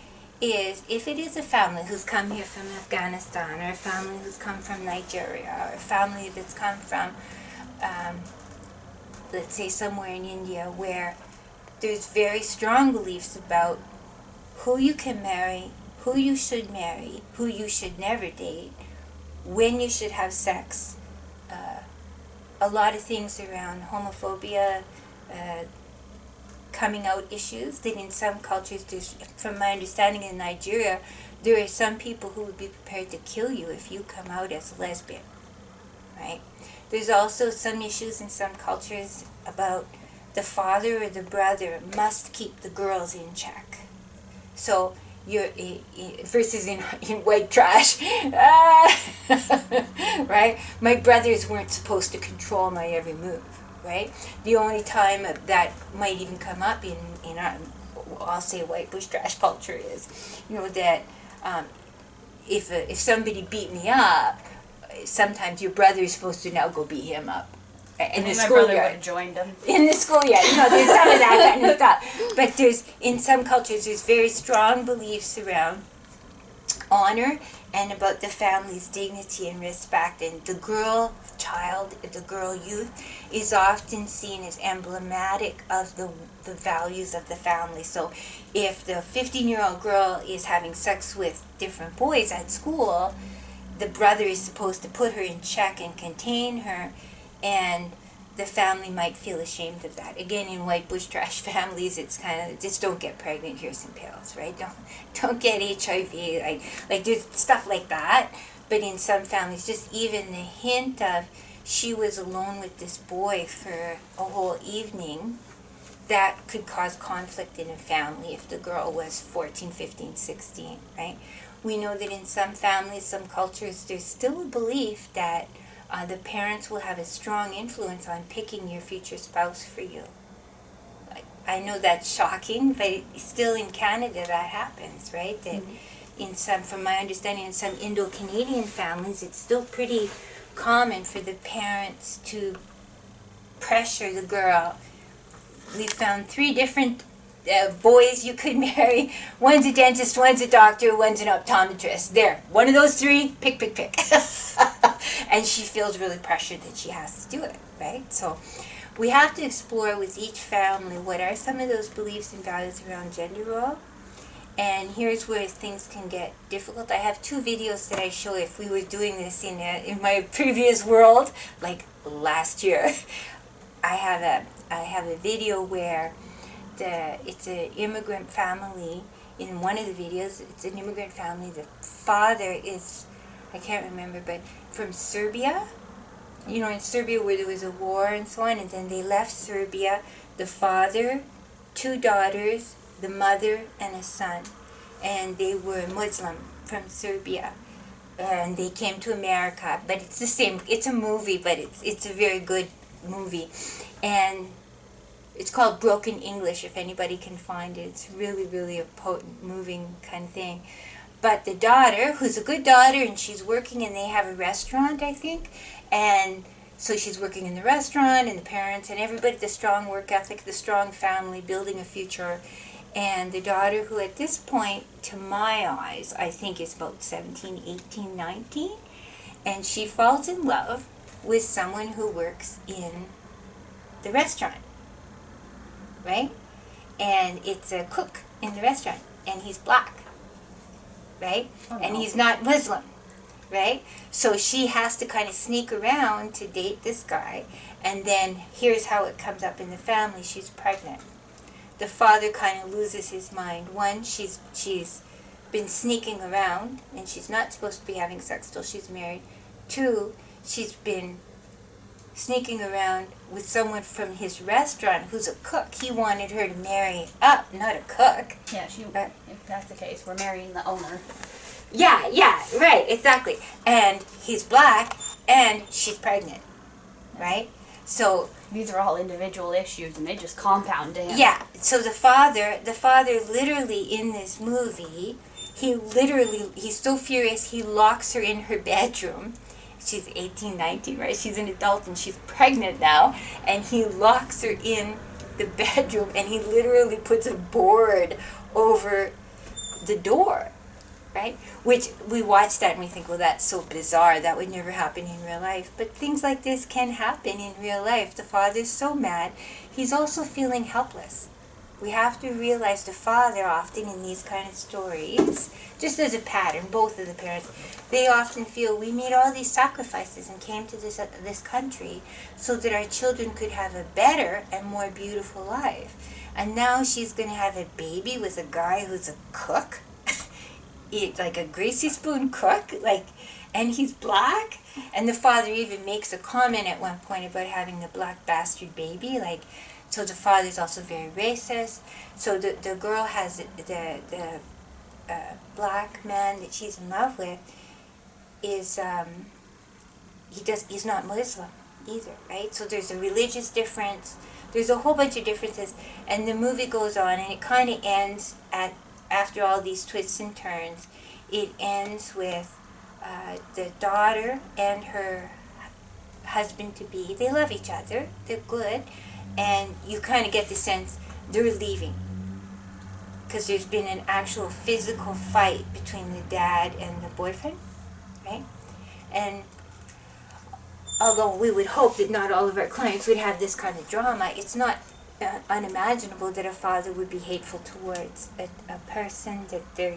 Speaker 1: is if it is a family who's come here from Afghanistan, or a family who's come from Nigeria, or a family that's come from, let's say, somewhere in India, where there's very strong beliefs about who you can marry, who you should marry, who you should never date, when you should have sex, a lot of things around homophobia, coming out issues, that in some cultures, from my understanding in Nigeria, there are some people who would be prepared to kill you if you come out as a lesbian, right? There's also some issues in some cultures about the father or the brother must keep the girls in check. So you're versus in white trash, right? My brothers weren't supposed to control my every move, right? The only time that might even come up in our, I'll say, white bush trash culture is, that if somebody beat me up, sometimes your brother is supposed to now go beat him up. In the
Speaker 2: my brother would
Speaker 1: schoolyard.
Speaker 2: have joined him.
Speaker 1: In the schoolyard, there's some of that kind of stuff. But in some cultures, there's very strong beliefs around honor and about the family's dignity and respect. And the girl child, the girl youth, is often seen as emblematic of the values of the family. So if the 15-year-old girl is having sex with different boys at school, the brother is supposed to put her in check and contain her, and the family might feel ashamed of that. Again, in white bush trash families, it's kind of just don't get pregnant. Here's some pills, right? Don't get HIV. Like there's stuff like that. But in some families, just even the hint of she was alone with this boy for a whole evening, that could cause conflict in a family if the girl was 14, 15, 16, right? We know that in some families, some cultures, there's still a belief that the parents will have a strong influence on picking your future spouse for you. I know that's shocking, but still in Canada that happens, right? That in some, from my understanding, in some Indo-Canadian families, it's still pretty common for the parents to pressure the girl. We found 3 different boys you could marry. One's a dentist, one's a doctor, one's an optometrist. There, one of those three, pick, pick, pick. And she feels really pressured that she has to do it, right? So we have to explore with each family what are some of those beliefs and values around gender role. And here's where things can get difficult. I have 2 videos that I show if we were doing this in my previous world, like last year. I have a video where it's an immigrant family. In one of the videos, it's an immigrant family. The father is, I can't remember, but from Serbia. You know, in Serbia where there was a war and so on, and then they left Serbia. The father, 2 daughters, the mother, and a son. And they were Muslim from Serbia. And they came to America. But it's the same, it's a movie, but it's a very good movie. And it's called Broken English, if anybody can find it. It's really, really a potent, moving kind of thing. But the daughter, who's a good daughter, and she's working, and they have a restaurant, I think. And so she's working in the restaurant, and the parents, and everybody, the strong work ethic, the strong family, building a future. And the daughter, who at this point, to my eyes, I think is about 17, 18, 19. And she falls in love with someone who works in the restaurant, right? And it's a cook in the restaurant, and he's black, right? Oh, no. And he's not Muslim, right? So she has to kind of sneak around to date this guy, and then here's how it comes up in the family. She's pregnant. The father kind of loses his mind. One, she's been sneaking around, and she's not supposed to be having sex till she's married. 2, she's been sneaking around with someone from his restaurant who's a cook. He wanted her to marry up, not a cook.
Speaker 2: Yeah, if that's the case, we're marrying the owner.
Speaker 1: Yeah, right, exactly. And he's black, and she's pregnant, right? So
Speaker 2: these are all individual issues, and they just compound in.
Speaker 1: Yeah, so the father literally in this movie, he's so furious, he locks her in her bedroom. She's 18, 19, right? She's an adult and she's pregnant now. And he locks her in the bedroom and he literally puts a board over the door, right? Which we watch that and we think, well, that's so bizarre. That would never happen in real life. But things like this can happen in real life. The father's so mad. He's also feeling helpless. We have to realize the father often in these kind of stories, just as a pattern, both of the parents, they often feel we made all these sacrifices and came to this country so that our children could have a better and more beautiful life. And now she's going to have a baby with a guy who's a cook, like a greasy spoon cook, and he's black. And the father even makes a comment at one point about having the black bastard baby, so the father's also very racist. So the girl has the black man that she's in love with is he's not Muslim either, right? So there's a religious difference. There's a whole bunch of differences, and the movie goes on, and it kind of ends after all these twists and turns. It ends with the daughter and her husband-to-be. They love each other. They're good. And you kind of get the sense they're leaving because there's been an actual physical fight between the dad and the boyfriend, right? And although we would hope that not all of our clients would have this kind of drama, it's not unimaginable that a father would be hateful towards a person that their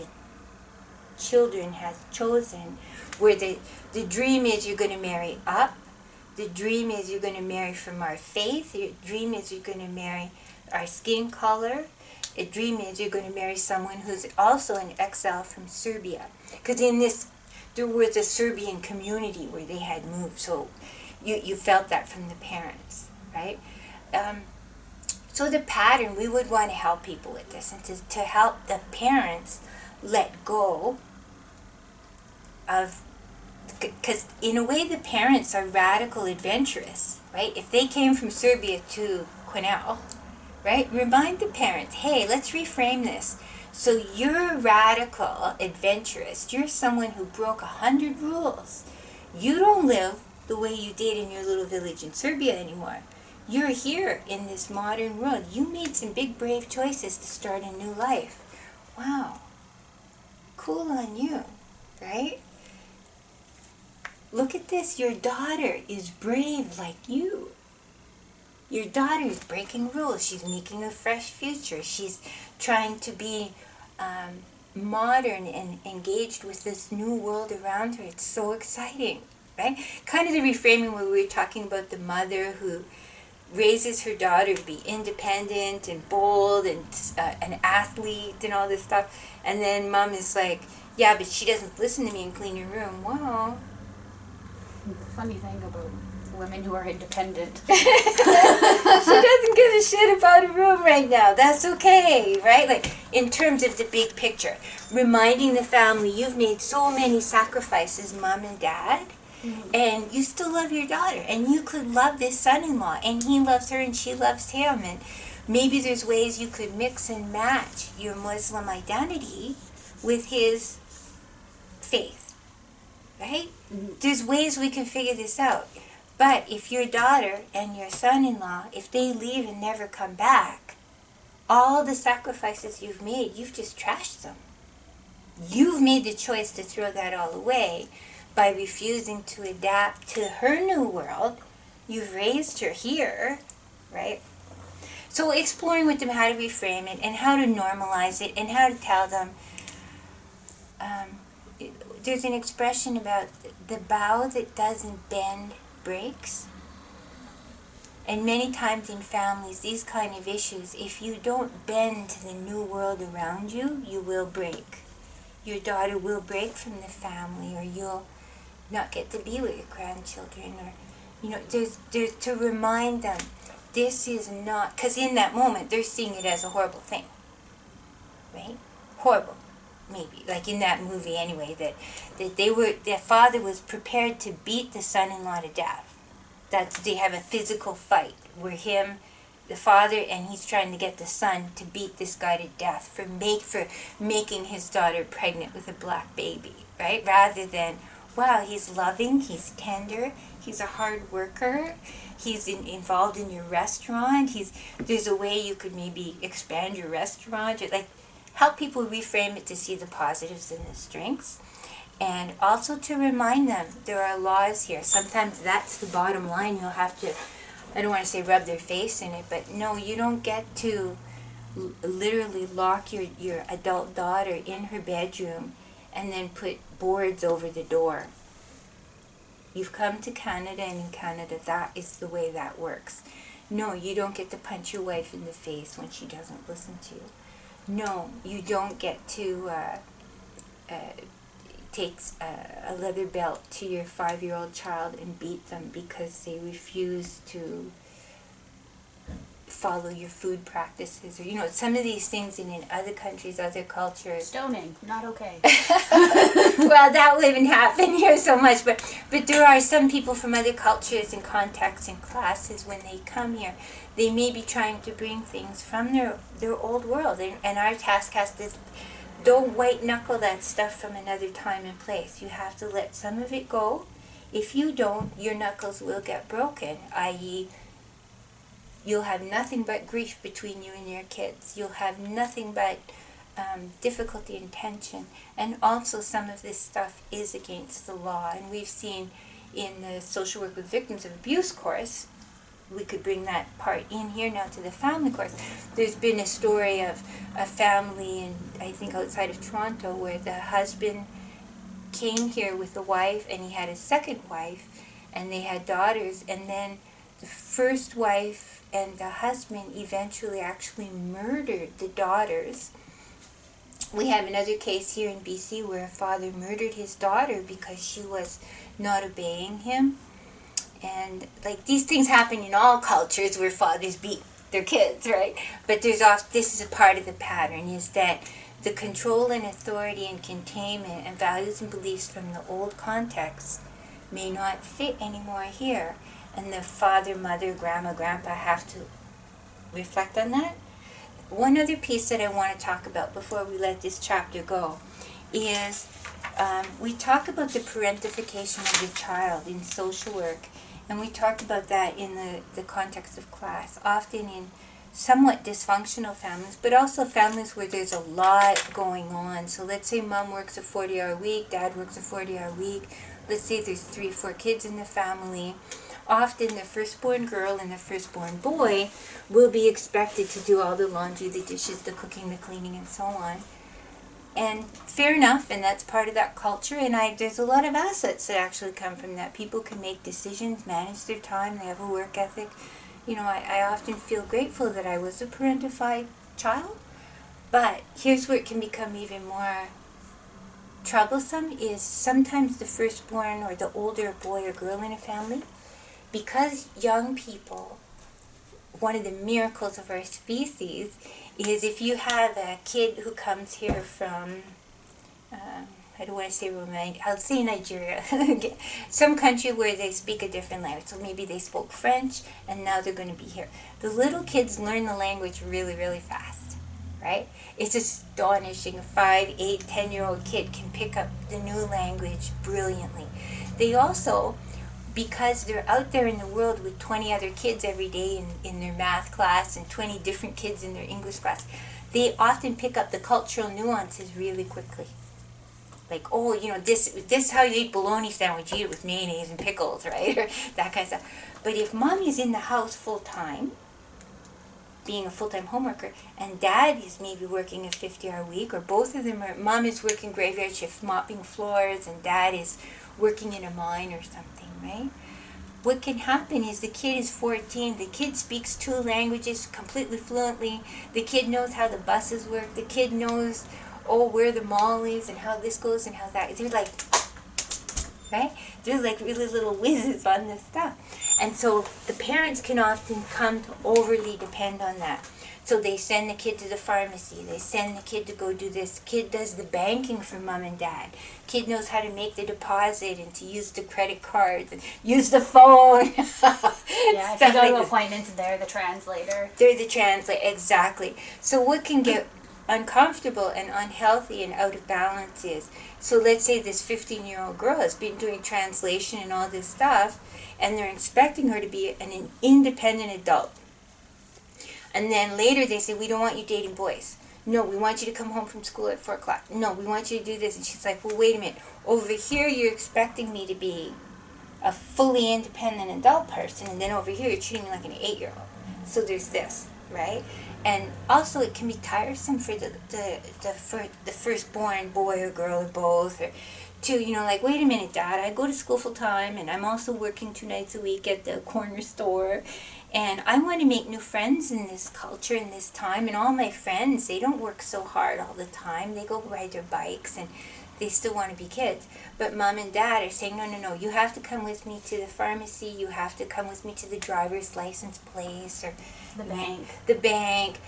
Speaker 1: children has chosen, where the dream is you're going to marry up. The dream is you're going to marry from our faith. The dream is you're going to marry our skin color. A dream is you're going to marry someone who's also an exile from Serbia. Because there was a Serbian community where they had moved. So you felt that from the parents, right? So the pattern, we would want to help people with this and to help the parents let go of, because in a way the parents are radical adventurous, right? If they came from Serbia to Quesnel, right? Remind the parents, hey, let's reframe this. So you're radical adventurous. You're someone who broke 100 rules. You don't live the way you did in your little village in Serbia anymore. You're here in this modern world. You made some big brave choices to start a new life. Wow. Cool on you, right? Look at this. Your daughter is brave like you. Your daughter is breaking rules. She's making a fresh future. She's trying to be modern and engaged with this new world around her. It's so exciting, right? Kind of the reframing where we were talking about the mother who raises her daughter to be independent and bold and an athlete and all this stuff. And then mom is like, yeah, but she doesn't listen to me and clean her room. Wow.
Speaker 2: The funny thing about women who are independent.
Speaker 1: She doesn't give a shit about a room right now. That's okay, right? Like, in terms of the big picture. Reminding the family, you've made so many sacrifices, mom and dad, and you still love your daughter. And you could love this son-in-law, and he loves her and she loves him. And maybe there's ways you could mix and match your Muslim identity with his faith, right? There's ways we can figure this out. But if your daughter and your son-in-law, if they leave and never come back, all the sacrifices you've made, you've just trashed them. You've made the choice to throw that all away by refusing to adapt to her new world. You've raised her here, right? So exploring with them how to reframe it and how to normalize it and how to tell them. There's an expression about the bow that doesn't bend breaks. And many times in families, these kind of issues, if you don't bend to the new world around you, you will break. Your daughter will break from the family, or you'll not get to be with your grandchildren, or, you know, there's to remind them, this is not, because in that moment, they're seeing it as a horrible thing, right? Horrible. Maybe, like in that movie anyway, that their father was prepared to beat the son-in-law to death. They have a physical fight where the father, and he's trying to get the son to beat this guy to death for making his daughter pregnant with a black baby, right? Rather than, wow, he's loving, he's tender, he's a hard worker, he's involved in your restaurant, there's a way you could maybe expand your restaurant, or like, help people reframe it to see the positives and the strengths. And also to remind them there are laws here. Sometimes that's the bottom line. You'll have to, I don't want to say rub their face in it, but no, you don't get to literally lock your adult daughter in her bedroom and then put boards over the door. You've come to Canada, and in Canada that is the way that works. No, you don't get to punch your wife in the face when she doesn't listen to you. No, you don't get to take a leather belt to your 5-year-old child and beat them because they refuse to follow your food practices. Or, you know, some of these things in other countries, other cultures.
Speaker 2: Stoning, not okay.
Speaker 1: Well, that wouldn't happen here so much, but there are some people from other cultures and contexts and classes, when they come here, they may be trying to bring things from their old world, and our task has to, don't white knuckle that stuff from another time and place. You have to let some of it go. If you don't, your knuckles will get broken, i.e., you'll have nothing but grief between you and your kids. You'll have nothing but difficulty and tension. And also some of this stuff is against the law. And we've seen in the social work with victims of abuse course, we could bring that part in here now to the family course. There's been a story of a family in, I think, outside of Toronto, where the husband came here with a wife, and he had a second wife, and they had daughters, and then the first wife and the husband eventually actually murdered the daughters. We have another case here in BC where a father murdered his daughter because she was not obeying him. And like, these things happen in all cultures where fathers beat their kids, right? But this is a part of the pattern, is that the control and authority and containment and values and beliefs from the old context may not fit anymore here. And the father, mother, grandma, grandpa have to reflect on that. One other piece that I want to talk about before we let this chapter go is We talk about the parentification of the child in social work, and we talked about that in the context of class, often in somewhat dysfunctional families, but also families where there's a lot going on. So let's say mom works a 40-hour week, dad works a 40-hour week. Let's say there's 3-4 kids in the family. Often the firstborn girl and the firstborn boy will be expected to do all the laundry, the dishes, the cooking, the cleaning, and so on. And fair enough, and that's part of that culture, and there's a lot of assets that actually come from that. People can make decisions, manage their time, they have a work ethic. You know, I often feel grateful that I was a parentified child, but here's where it can become even more troublesome is sometimes the firstborn or the older boy or girl in a family, because young people, one of the miracles of our species is if you have a kid who comes here from, I don't want to say Romania, I'll say Nigeria, some country where they speak a different language. So maybe they spoke French and now they're going to be here. The little kids learn the language really, really fast, right? It's astonishing. A 5, 8, 10-year-old kid can pick up the new language brilliantly. They also, because they're out there in the world with 20 other kids every day in their math class and 20 different kids in their English class, they often pick up the cultural nuances really quickly. Like, oh, you know, this is how you eat bologna sandwich, you eat it with mayonnaise and pickles, right? Or that kind of stuff. But if mommy's in the house full-time, being a full-time homeworker, and dad is maybe working a 50-hour week, or both of them are, mom is working graveyard shifts, mopping floors, and dad is working in a mine or something, right? What can happen is the kid is 14, the kid speaks 2 languages completely fluently, the kid knows how the buses work, the kid knows, oh, where the mall is and how this goes and how that, they're like, right? They're like really little whizzes on this stuff. And so the parents can often come to overly depend on that. So they send the kid to the pharmacy, they send the kid to go do this. Kid does the banking for mom and dad. Kid knows how to make the deposit and to use the credit cards and use the phone.
Speaker 2: Yeah, if you go to appointments, they're the translator.
Speaker 1: They're the translator, exactly. So what can get uncomfortable and unhealthy and out of balance is, so let's say this 15-year-old girl has been doing translation and all this stuff, and they're expecting her to be an independent adult. And then later they say, we don't want you dating boys. No, we want you to come home from school at 4 o'clock. No, we want you to do this. And she's like, well, wait a minute. Over here you're expecting me to be a fully independent adult person, and then over here you're treating me like an 8-year-old. So there's this, right? And also it can be tiresome for the firstborn boy or girl or both, or to, you know, like, wait a minute, Dad, I go to school full time and I'm also working 2 nights a week at the corner store, and I want to make new friends in this culture in this time, and all my friends, they don't work so hard all the time, they go ride their bikes and they still want to be kids. But mom and dad are saying, no, you have to come with me to the pharmacy, you have to come with me to the driver's license place, or
Speaker 2: the bank.
Speaker 1: The bank.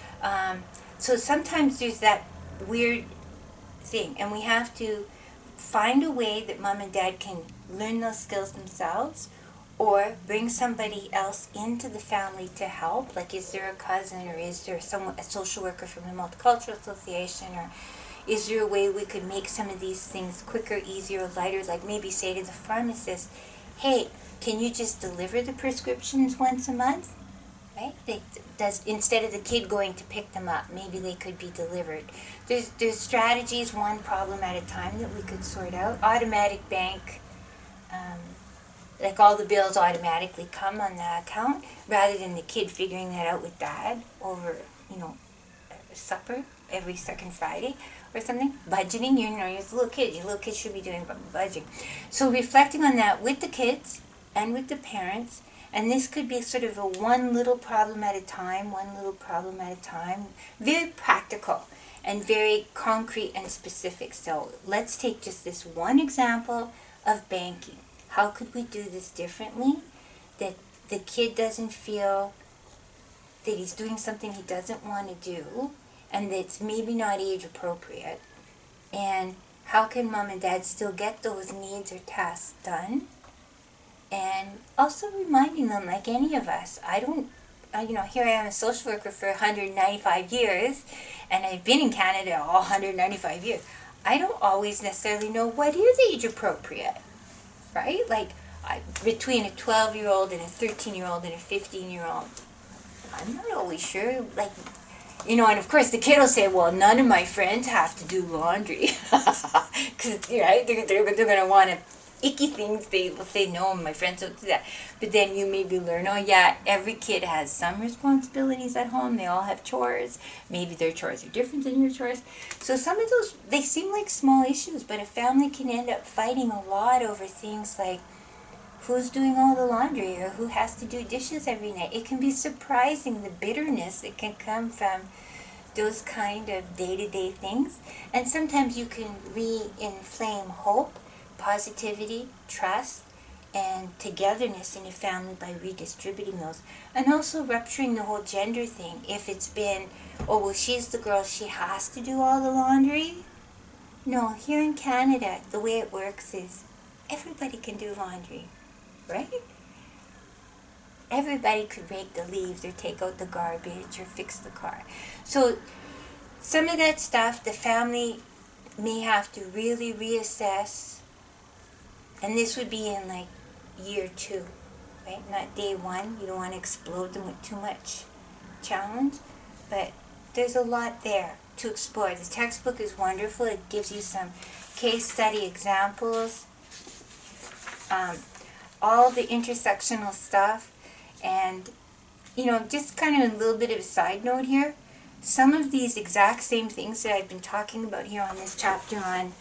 Speaker 1: So sometimes there's that weird thing, and we have to find a way that mom and dad can learn those skills themselves, or bring somebody else into the family to help. Like, is there a cousin, or is there a social worker from the Multicultural Association, or is there a way we could make some of these things quicker, easier, lighter? Like maybe say to the pharmacist, hey, can you just deliver the prescriptions once a month? Right? Instead of the kid going to pick them up, maybe they could be delivered. There's strategies, one problem at a time, that we could sort out. Automatic bank, like all the bills automatically come on the account, rather than the kid figuring that out with dad over, supper every second Friday or something. Budgeting, you're a little kid. Your little kid should be doing budgeting. So reflecting on that with the kids and with the parents, and this could be sort of a one little problem at a time, very practical and very concrete and specific. So let's take just this one example of banking. How could we do this differently, that the kid doesn't feel that he's doing something he doesn't want to do, and that's maybe not age appropriate? And how can mom and dad still get those needs or tasks done? And also reminding them, like any of us, here I am, a social worker for 195 years, and I've been in Canada all 195 years. I don't always necessarily know what is age appropriate, right? Like, between a 12-year-old and a 13-year-old and a 15-year-old, I'm not always sure. Like, and of course the kid will say, well, none of my friends have to do laundry. Because, right, they're going to want to icky things. They will say, no, my friends don't do that. But then you maybe learn, oh, yeah, every kid has some responsibilities at home. They all have chores. Maybe their chores are different than your chores. So some of those, they seem like small issues, but a family can end up fighting a lot over things like, who's doing all the laundry or who has to do dishes every night. It can be surprising the bitterness that can come from those kind of day-to-day things. And sometimes you can re-inflame hope, positivity, trust, and togetherness in a family by redistributing those. And also rupturing the whole gender thing. If it's been, oh, well, she's the girl, she has to do all the laundry. No, here in Canada, the way it works is everybody can do laundry. Right? Everybody could rake the leaves or take out the garbage or fix the car. So some of that stuff the family may have to really reassess, and this would be in like year 2, right? Not day 1. You don't want to explode them with too much challenge, but there's a lot there to explore. The textbook is wonderful. It gives you some case study examples. All the intersectional stuff, and just kind of a little bit of a side note here, some of these exact same things that I've been talking about here on this chapter on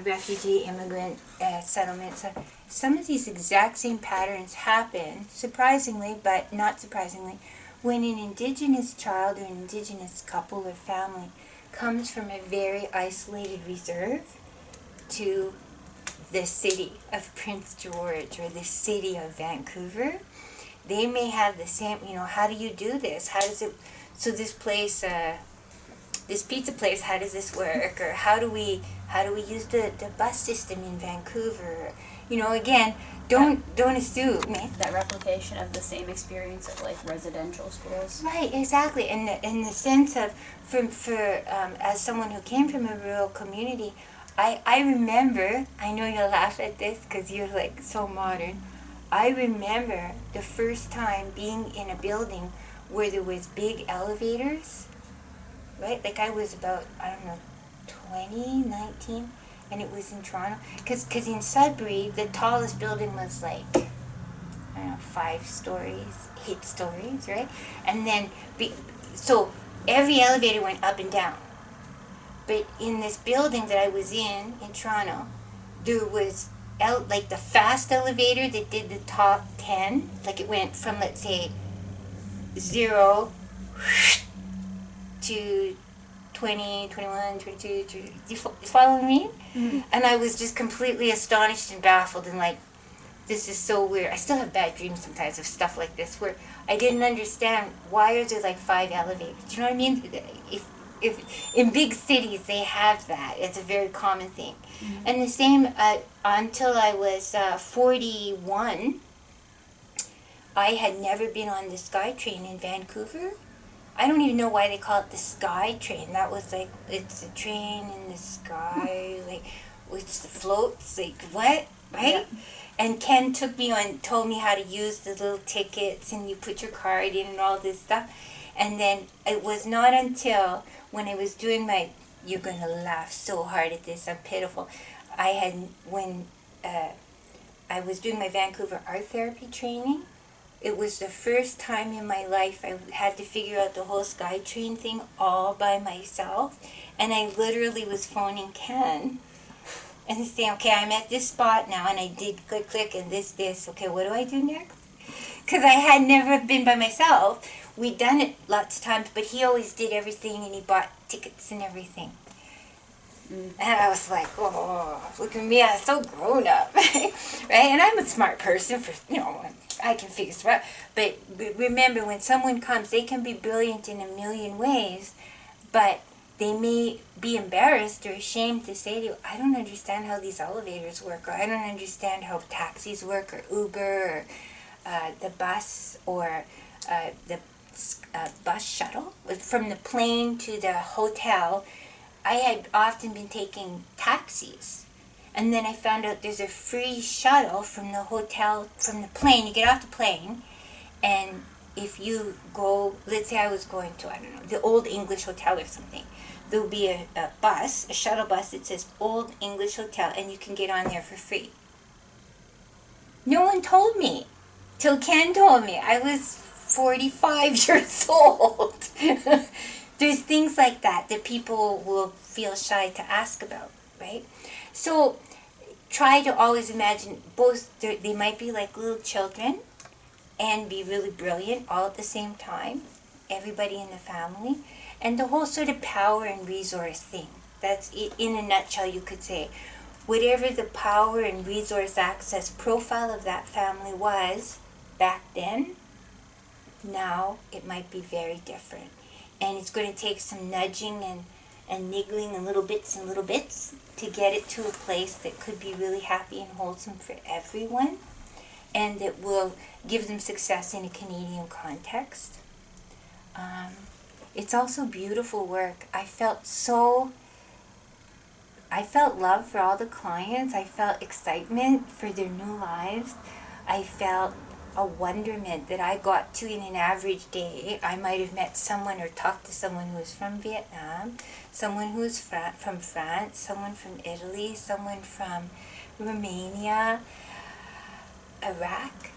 Speaker 1: refugee immigrant settlements, some of these exact same patterns happen, surprisingly but not surprisingly, when an Indigenous child or an Indigenous couple or family comes from a very isolated reserve to the city of Prince George or the city of Vancouver. They may have the same, how do you do this? How does it, so this place, this pizza place, how does this work? Or how do we use the bus system in Vancouver? Again, don't assume.
Speaker 2: That replication of the same experience at like residential schools.
Speaker 1: Right, exactly. And in the sense of, as someone who came from a rural community, I remember, I know you'll laugh at this because you're like so modern. I remember the first time being in a building where there was big elevators, right? Like I was about, 20, 19, and it was in Toronto. Because in Sudbury, the tallest building was like, 5 stories, 8 stories, right? And then, so every elevator went up and down. But in this building that I was in Toronto, there was like the fast elevator that did the top 10. Like it went from, let's say, 0 to 20, 21, 22. You following me? Mm-hmm. And I was just completely astonished and baffled and like, this is so weird. I still have bad dreams sometimes of stuff like this where I didn't understand why are there like 5 elevators. Do you know what I mean? If in big cities they have that, it's a very common thing. Mm-hmm. And the same until I was 41, I had never been on the SkyTrain in Vancouver. I don't even know why they call it the SkyTrain. That was like, it's a train in the sky, like which floats, like what, right? Yeah. And Ken took me on, told me how to use the little tickets, and you put your card in and all this stuff. And then it was not until when I was doing my, you're going to laugh so hard at this, I'm pitiful. When I was doing my Vancouver art therapy training, it was the first time in my life I had to figure out the whole SkyTrain thing all by myself. And I literally was phoning Ken and saying, okay, I'm at this spot now, and I did click, and this. Okay, what do I do next? Because I had never been by myself. We'd done it lots of times, but he always did everything, and he bought tickets and everything. Mm. And I was like, oh, look at me, I'm so grown up, right? And I'm a smart person, I can figure stuff out. But remember, when someone comes, they can be brilliant in a million ways, but they may be embarrassed or ashamed to say to you, I don't understand how these elevators work, or I don't understand how taxis work, or Uber, or the bus, or the bus shuttle. From the plane to the hotel, I had often been taking taxis. And then I found out there's a free shuttle from the hotel, from the plane. You get off the plane, and if you go, let's say I was going to, I don't know, the Old English Hotel or something, there'll be a bus, a shuttle bus that says Old English Hotel, and you can get on there for free. No one told me till Ken told me. I was 45 years old. There's things like that that people will feel shy to ask about, right? So try to always imagine both, they might be like little children and be really brilliant all at the same time, everybody in the family, and the whole sort of power and resource thing. That's in a nutshell, you could say. Whatever the power and resource access profile of that family was back then, now it might be very different. And it's going to take some nudging and niggling and little bits to get it to a place that could be really happy and wholesome for everyone, and that will give them success in a Canadian context. It's also beautiful work. I felt love for all the clients. I felt excitement for their new lives. I felt a wonderment that I got to, in an average day, I might have met someone or talked to someone who was from Vietnam, someone who was from France, someone from Italy, someone from Romania, Iraq.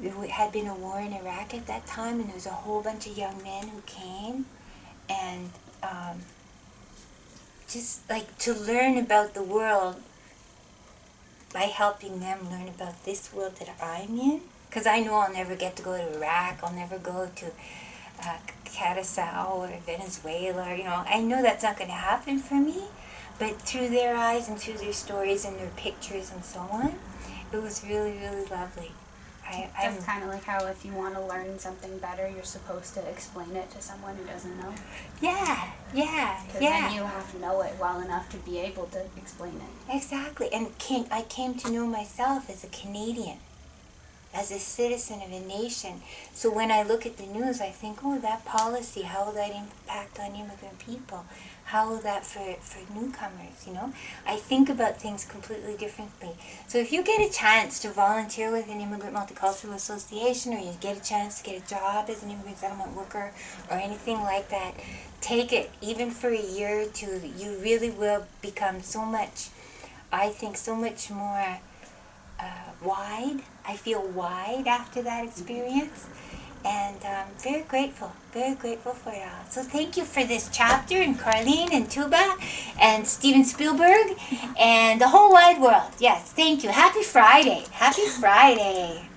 Speaker 1: There had been a war in Iraq at that time, and there was a whole bunch of young men who came, and just like to learn about the world by helping them learn about this world that I'm in. Because I know I'll never get to go to Iraq, I'll never go to Curacao or Venezuela, I know that's not going to happen for me, but through their eyes and through their stories and their pictures and so on, it was really, really lovely.
Speaker 2: That's kind of like how if you want to learn something better, you're supposed to explain it to someone who doesn't know.
Speaker 1: Yeah.
Speaker 2: Because then you have to know it well enough to be able to explain it.
Speaker 1: Exactly. And I came to know myself as a Canadian, as a citizen of a nation. So when I look at the news, I think, oh, that policy, how will that impact on immigrant people? How will that for newcomers, I think about things completely differently. So if you get a chance to volunteer with an immigrant multicultural association, or you get a chance to get a job as an immigrant settlement worker or anything like that, take it, even for a year or two. You really will become so much, I think, so much more wide. I feel wide after that experience, and very grateful for it all. So thank you for this chapter, and Carlene and Tuba and Steven Spielberg and the whole wide world. Yes, thank you. Happy Friday. Happy Friday.